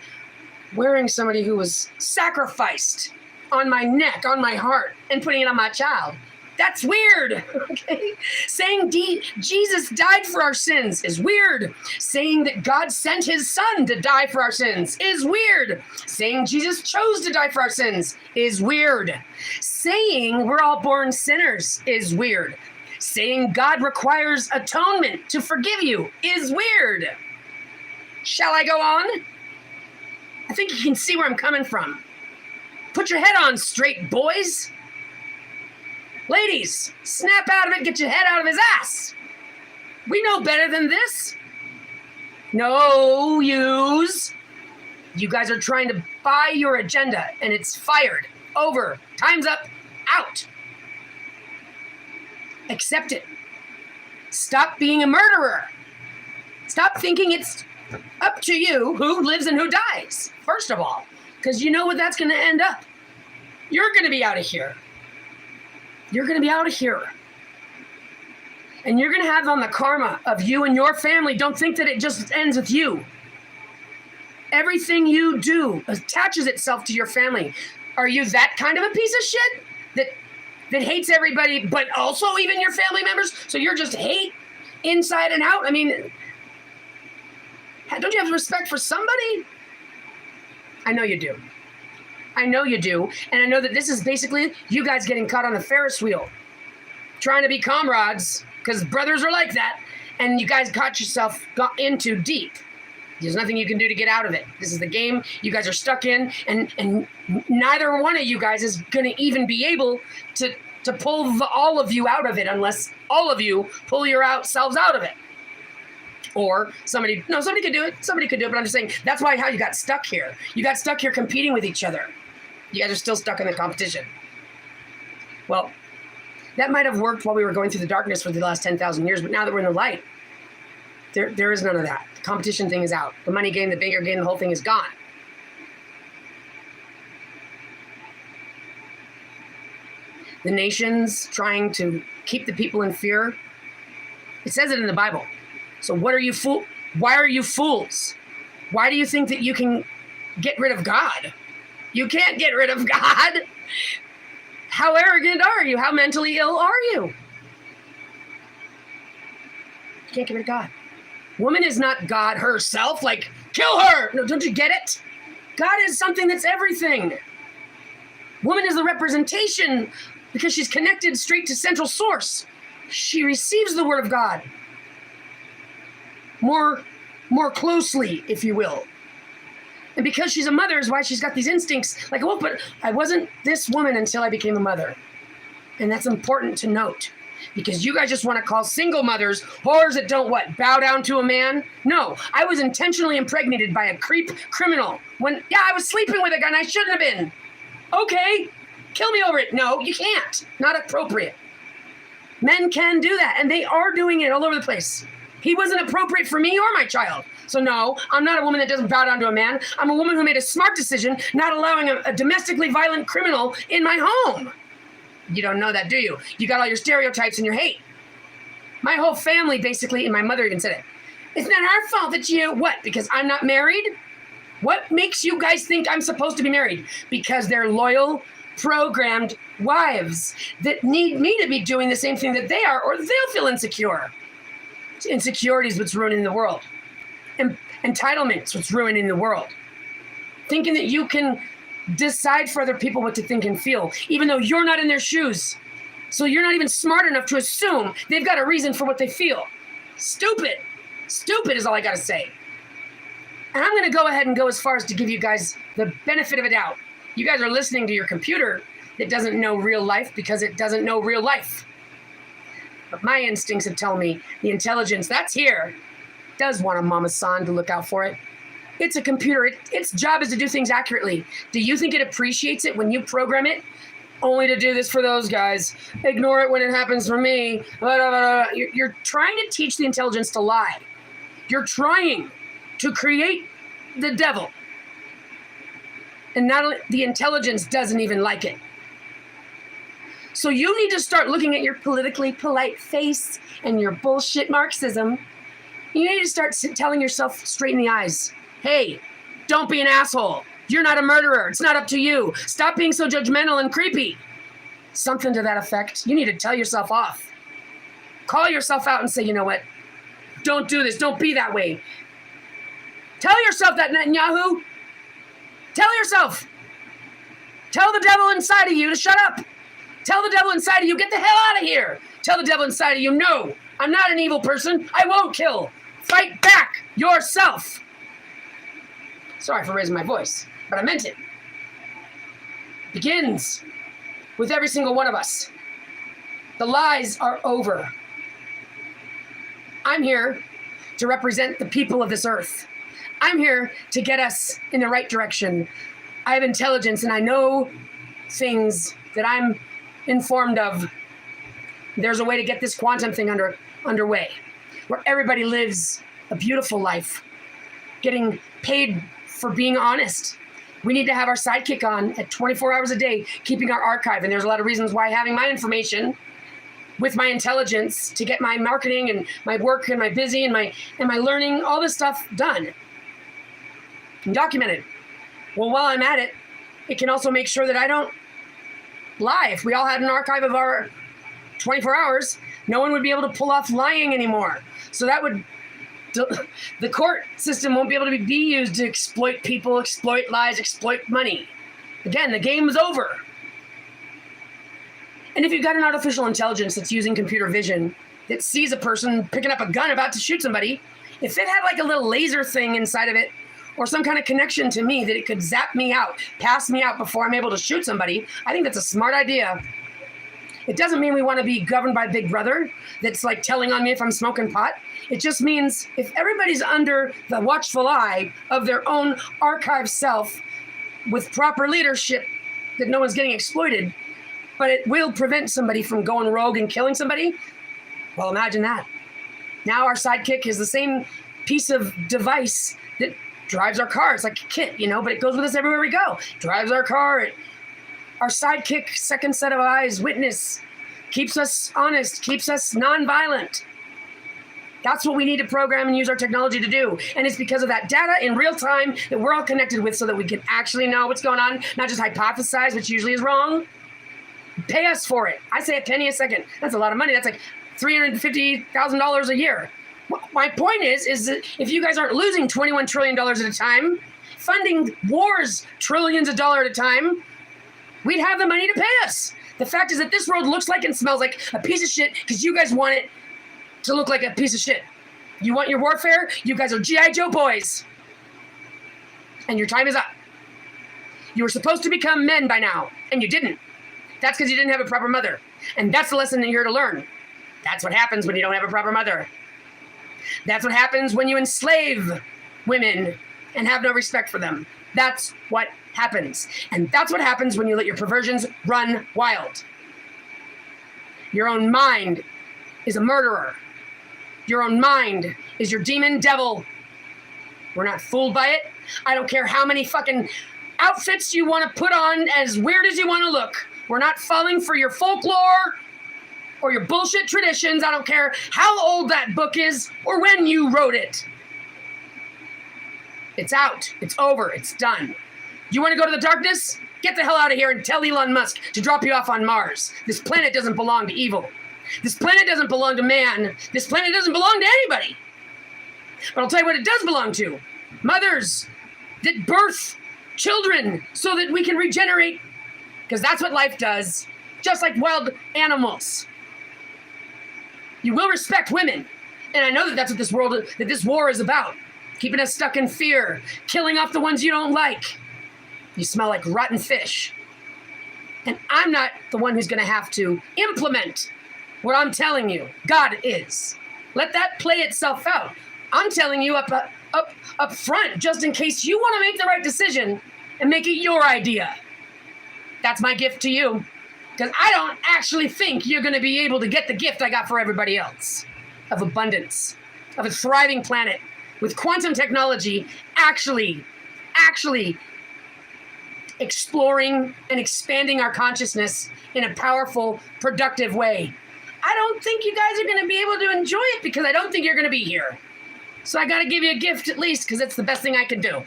wearing somebody who was sacrificed on my neck, on my heart, and putting it on my child? That's weird, okay? Saying Jesus died for our sins is weird. Saying that God sent his son to die for our sins is weird. Saying Jesus chose to die for our sins is weird. Saying we're all born sinners is weird. Saying God requires atonement to forgive you is weird. Shall I go on? I think you can see where I'm coming from. Put your head on straight, boys. Ladies, snap out of it, get your head out of his ass. We know better than this. No use. You guys are trying to buy your agenda, and it's fired. Over. Time's up. Out. Accept it. Stop being a murderer. Stop thinking it's up to you who lives and who dies, first of all, because you know what that's going to end up. You're going to be out of here. You're going to be out of here. And you're going to have on the karma of you and your family. Don't think that it just ends with you. Everything you do attaches itself to your family. Are you that kind of a piece of shit that hates everybody, but also even your family members? So you're just hate inside and out? I mean, don't you have respect for somebody? I know you do. I know you do. And I know that this is basically you guys getting caught on the Ferris wheel, trying to be comrades, because brothers are like that. And you guys got into deep. There's nothing you can do to get out of it. This is the game you guys are stuck in, and neither one of you guys is going to even be able to pull all of you out of it unless all of you pull yourselves out of it. Or somebody could do it. Somebody could do it, but I'm just saying that's how you got stuck here. You got stuck here competing with each other. You guys are still stuck in the competition. Well, that might have worked while we were going through the darkness for the last 10,000 years, but now that we're in the light, there is none of that. The competition thing is out. The money game, the bigger game, the whole thing is gone. The nations trying to keep the people in fear. It says it in the Bible. So why are you fools? Why do you think that you can get rid of God? You can't get rid of God. How arrogant are you? How mentally ill are you? You can't get rid of God. Woman is not God herself, like, kill her! No, don't you get it? God is something that's everything. Woman is the representation because she's connected straight to central source. She receives the word of God more closely, if you will. And because she's a mother is why she's got these instincts like, oh, but I wasn't this woman until I became a mother. And that's important to note. Because you guys just want to call single mothers whores that don't bow down to a man? No, I was intentionally impregnated by a creep criminal. I was sleeping with a guy and I shouldn't have been. Okay, kill me over it. No, you can't. Not appropriate. Men can do that, and they are doing it all over the place. He wasn't appropriate for me or my child. So no, I'm not a woman that doesn't bow down to a man. I'm a woman who made a smart decision not allowing a domestically violent criminal in my home. You don't know that, do you? You got all your stereotypes and your hate. My whole family basically, and my mother even said it, it's not our fault that what? Because I'm not married? What makes you guys think I'm supposed to be married? Because they're loyal, programmed wives that need me to be doing the same thing that they are, or they'll feel insecure. Insecurity is what's ruining the world. Entitlement is what's ruining the world. Thinking that you can decide for other people what to think and feel, even though you're not in their shoes. So you're not even smart enough to assume they've got a reason for what they feel. Stupid. Stupid is all I got to say. And I'm going to go ahead and go as far as to give you guys the benefit of a doubt. You guys are listening to your computer that doesn't know real life because it doesn't know real life. But my instincts have told me the intelligence that's here does want a mama-san to look out for it. It's a computer. Its job is to do things accurately. Do you think it appreciates it when you program it? Only to do this for those guys. Ignore it when it happens for me. You're trying to teach the intelligence to lie. You're trying to create the devil. And not only the intelligence doesn't even like it. So you need to start looking at your politically polite face and your bullshit Marxism. You need to start telling yourself straight in the eyes, hey, don't be an asshole. You're not a murderer. It's not up to you. Stop being so judgmental and creepy. Something to that effect. You need to tell yourself off. Call yourself out and say, you know what? Don't do this. Don't be that way. Tell yourself that, Netanyahu. Tell yourself. Tell the devil inside of you to shut up. Tell the devil inside of you, get the hell out of here. Tell the devil inside of you, no, I'm not an evil person. I won't kill. Fight back yourself. Sorry for raising my voice, but I meant it. Begins with every single one of us. The lies are over. I'm here to represent the people of this earth. I'm here to get us in the right direction. I have intelligence and I know things that I'm informed of. There's a way to get this quantum thing underway, where everybody lives a beautiful life, getting paid for being honest. We need to have our sidekick on at 24 hours a day, keeping our archive. And there's a lot of reasons why having my information with my intelligence to get my marketing and my work and my busy and my learning, all this stuff done and documented. Well, while I'm at it, it can also make sure that I don't lie. If we all had an archive of our 24 hours, no one would be able to pull off lying anymore. So that would, the court system won't be able to be used to exploit people, exploit lies, exploit money. Again, the game is over. And if you've got an artificial intelligence that's using computer vision that sees a person picking up a gun about to shoot somebody, if it had like a little laser thing inside of it or some kind of connection to me that it could zap me out, pass me out before I'm able to shoot somebody, I think that's a smart idea. It doesn't mean we want to be governed by Big Brother that's like telling on me if I'm smoking pot. It just means if everybody's under the watchful eye of their own archive self with proper leadership, that no one's getting exploited, but it will prevent somebody from going rogue and killing somebody. Well, imagine that. Now our sidekick is the same piece of device that drives our car. It's like a kit, but it goes with us everywhere we go. Drives our car. Our sidekick, second set of eyes, witness, keeps us honest, keeps us nonviolent. That's what we need to program and use our technology to do. And it's because of that data in real time that we're all connected with so that we can actually know what's going on, not just hypothesize, which usually is wrong. Pay us for it. I say a penny a second. That's a lot of money. That's like $350,000 a year. My point is that if you guys aren't losing $21 trillion at a time, funding wars trillions of dollars at a time, we'd have the money to pay us. The fact is that this world looks like and smells like a piece of shit because you guys want it to look like a piece of shit. You want your warfare? You guys are G.I. Joe boys. And your time is up. You were supposed to become men by now, and you didn't. That's because you didn't have a proper mother. And that's the lesson that you're here to learn. That's what happens when you don't have a proper mother. That's what happens when you enslave women and have no respect for them. That's what happens. And that's what happens when you let your perversions run wild. Your own mind is a murderer. Your own mind is your demon devil. We're not fooled by it. I don't care how many fucking outfits you want to put on, as weird as you want to look. We're not falling for your folklore or your bullshit traditions. I don't care how old that book is or when you wrote it. It's out. It's over. It's done. You want to go to the darkness? Get the hell out of here and tell Elon Musk to drop you off on Mars. This planet doesn't belong to evil. This planet doesn't belong to man. This planet doesn't belong to anybody. But I'll tell you what it does belong to. Mothers that birth children so that we can regenerate, because that's what life does, just like wild animals. You will respect women. And I know that that's what this war is about. Keeping us stuck in fear, killing off the ones you don't like. You smell like rotten fish. And I'm not the one who's going to have to implement what I'm telling you. God is. Let that play itself out. I'm telling you up front, just in case you want to make the right decision and make it your idea. That's my gift to you. Because I don't actually think you're going to be able to get the gift I got for everybody else of abundance, of a thriving planet with quantum technology actually exploring and expanding our consciousness in a powerful, productive way. I don't think you guys are going to be able to enjoy it because I don't think you're going to be here. So I got to give you a gift at least because it's the best thing I can do.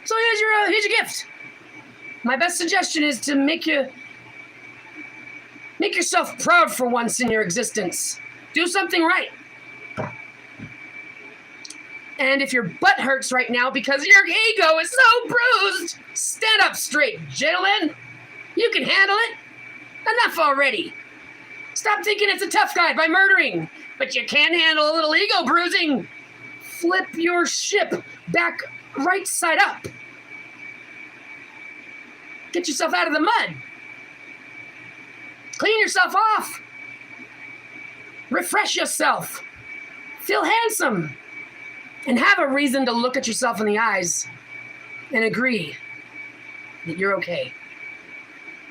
So here's your gift. My best suggestion is to make yourself proud for once in your existence. Do something right. And if your butt hurts right now because your ego is so bruised, stand up straight, gentlemen. You can handle it. Enough already. Stop thinking it's a tough guy by murdering, but you can handle a little ego bruising. Flip your ship back right side up. Get yourself out of the mud. Clean yourself off. Refresh yourself. Feel handsome. And have a reason to look at yourself in the eyes and agree that you're okay.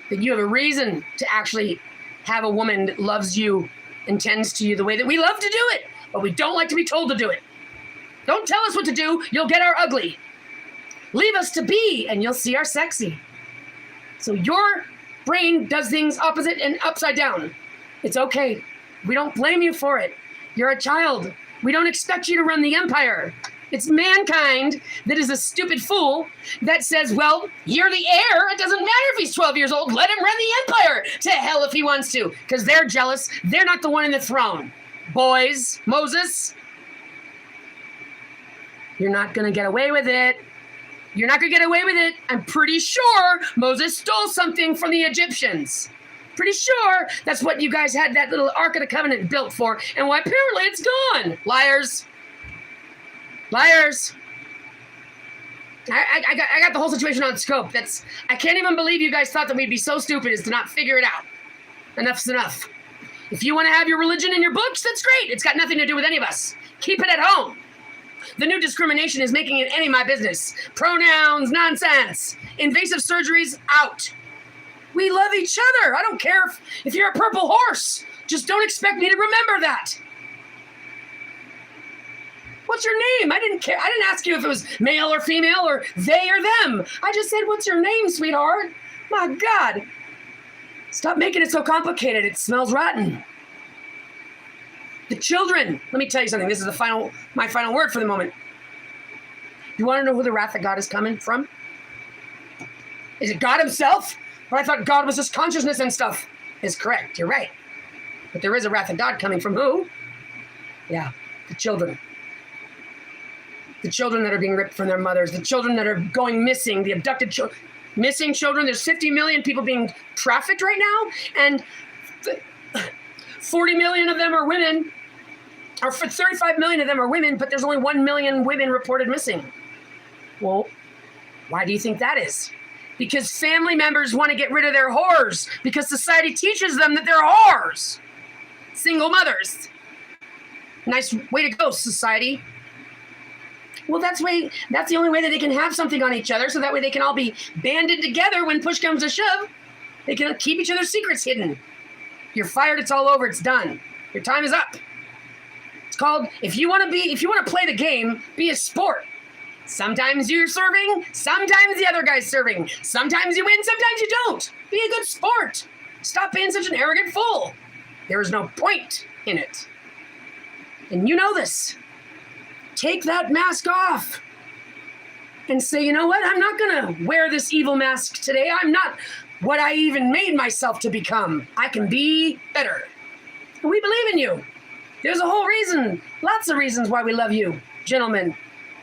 That you have a reason to actually have a woman that loves you and tends to you the way that we love to do it, but we don't like to be told to do it. Don't tell us what to do, you'll get our ugly. Leave us to be, and you'll see our sexy. So your brain does things opposite and upside down. It's okay. We don't blame you for it. You're a child. We don't expect you to run the empire. It's mankind that is a stupid fool that says, well, you're the heir. It doesn't matter if he's 12 years old. Let him run the empire to hell if he wants to, because they're jealous. They're not the one in the throne. Boys, Moses, you're not going to get away with it. You're not going to get away with it. I'm pretty sure Moses stole something from the Egyptians. Pretty sure that's what you guys had that little Ark of the Covenant built for, and why apparently it's gone. Liars. Liars. I got the whole situation on scope. I can't even believe you guys thought that we'd be so stupid as to not figure it out. Enough's enough. If you want to have your religion in your books, that's great. It's got nothing to do with any of us. Keep it at home. The new discrimination is making it any of my business. Pronouns, nonsense. Invasive surgeries, out. We love each other. I don't care if you're a purple horse. Just don't expect me to remember that. What's your name? I didn't care. I didn't ask you if it was male or female or they or them. I just said, what's your name, sweetheart? My God. Stop making it so complicated. It smells rotten. The children. Let me tell you something. This is my final word for the moment. You want to know who the wrath of God is coming from? Is it God himself? Or I thought God was just consciousness and stuff. Is correct. You're right. But there is a wrath of God coming from who? Yeah, the children. The children that are being ripped from their mothers. The children that are going missing. The abducted children. Missing children. There's 50 million people being trafficked right now. And 40 million of them are women. Or 35 million of them are women, but there's only 1 million women reported missing. Well, why do you think that is? Because family members want to get rid of their whores. Because society teaches them that they're whores. Single mothers. Nice way to go, society. Well, that's the only way that they can have something on each other, so that way they can all be banded together when push comes to shove. They can keep each other's secrets hidden. You're fired, it's all over, it's done. Your time is up. It's called, if you want to play the game, be a sport. Sometimes you're serving, sometimes the other guy's serving. Sometimes you win, sometimes you don't. Be a good sport. Stop being such an arrogant fool. There is no point in it. And you know this. Take that mask off and say, you know what? I'm not going to wear this evil mask today. I'm not what I even made myself to become. I can be better. And we believe in you. There's a whole reason, lots of reasons why we love you, gentlemen.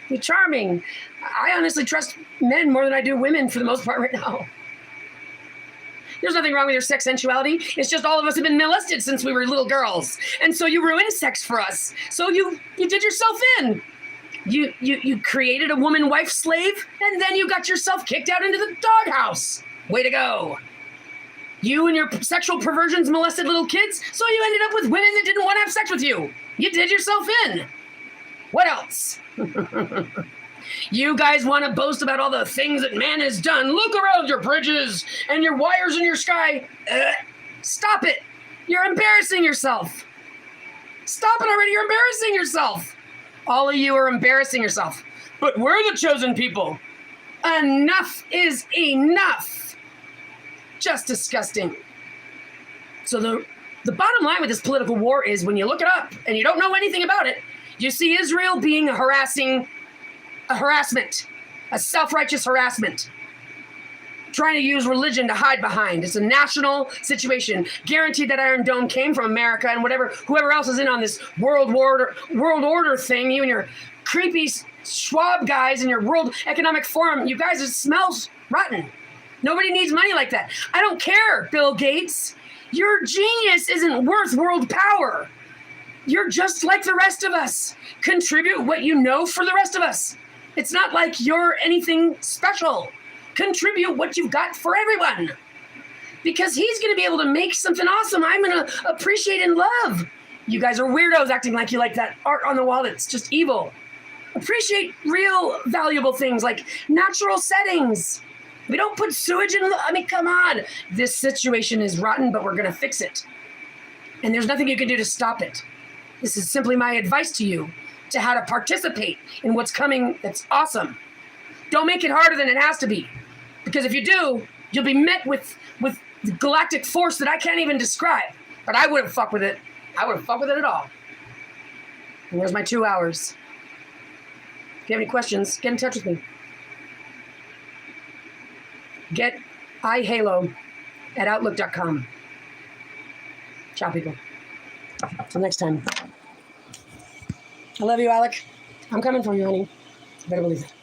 You're charming. I honestly trust men more than I do women for the most part right now. There's nothing wrong with your sex sensuality. It's just all of us have been molested since we were little girls. And so you ruined sex for us. So you did yourself in. You created a woman wife slave, and then you got yourself kicked out into the doghouse. Way to go. You and your sexual perversions molested little kids, so you ended up with women that didn't want to have sex with you. You did yourself in. What else? You guys want to boast about all the things that man has done. Look around your bridges and your wires in your sky. Stop it. You're embarrassing yourself. Stop it already. You're embarrassing yourself. All of you are embarrassing yourself. But we're the chosen people. Enough is enough. Just disgusting. So the bottom line with this political war is when you look it up and you don't know anything about it, you see Israel being a harassment, a self-righteous harassment, trying to use religion to hide behind. It's a national situation. Guaranteed that Iron Dome came from America and whoever else is in on this world order thing, you and your creepy Schwab guys and your World Economic Forum, you guys, it smells rotten. Nobody needs money like that. I don't care, Bill Gates. Your genius isn't worth world power. You're just like the rest of us. Contribute what you know for the rest of us. It's not like you're anything special. Contribute what you've got for everyone. Because he's going to be able to make something awesome I'm going to appreciate and love. You guys are weirdos acting like you like that art on the wall that's just evil. Appreciate real valuable things like natural settings. We don't put sewage in, come on. This situation is rotten, but we're going to fix it. And there's nothing you can do to stop it. This is simply my advice to you to how to participate in what's coming that's awesome. Don't make it harder than it has to be. Because if you do, you'll be met with the galactic force that I can't even describe. But I wouldn't fuck with it. I wouldn't fuck with it at all. And there's my 2 hours. If you have any questions, get in touch with me. Get ihalo@outlook.com. Ciao, people. Till next time. I love you, Alec. I'm coming for you, honey. You better believe it.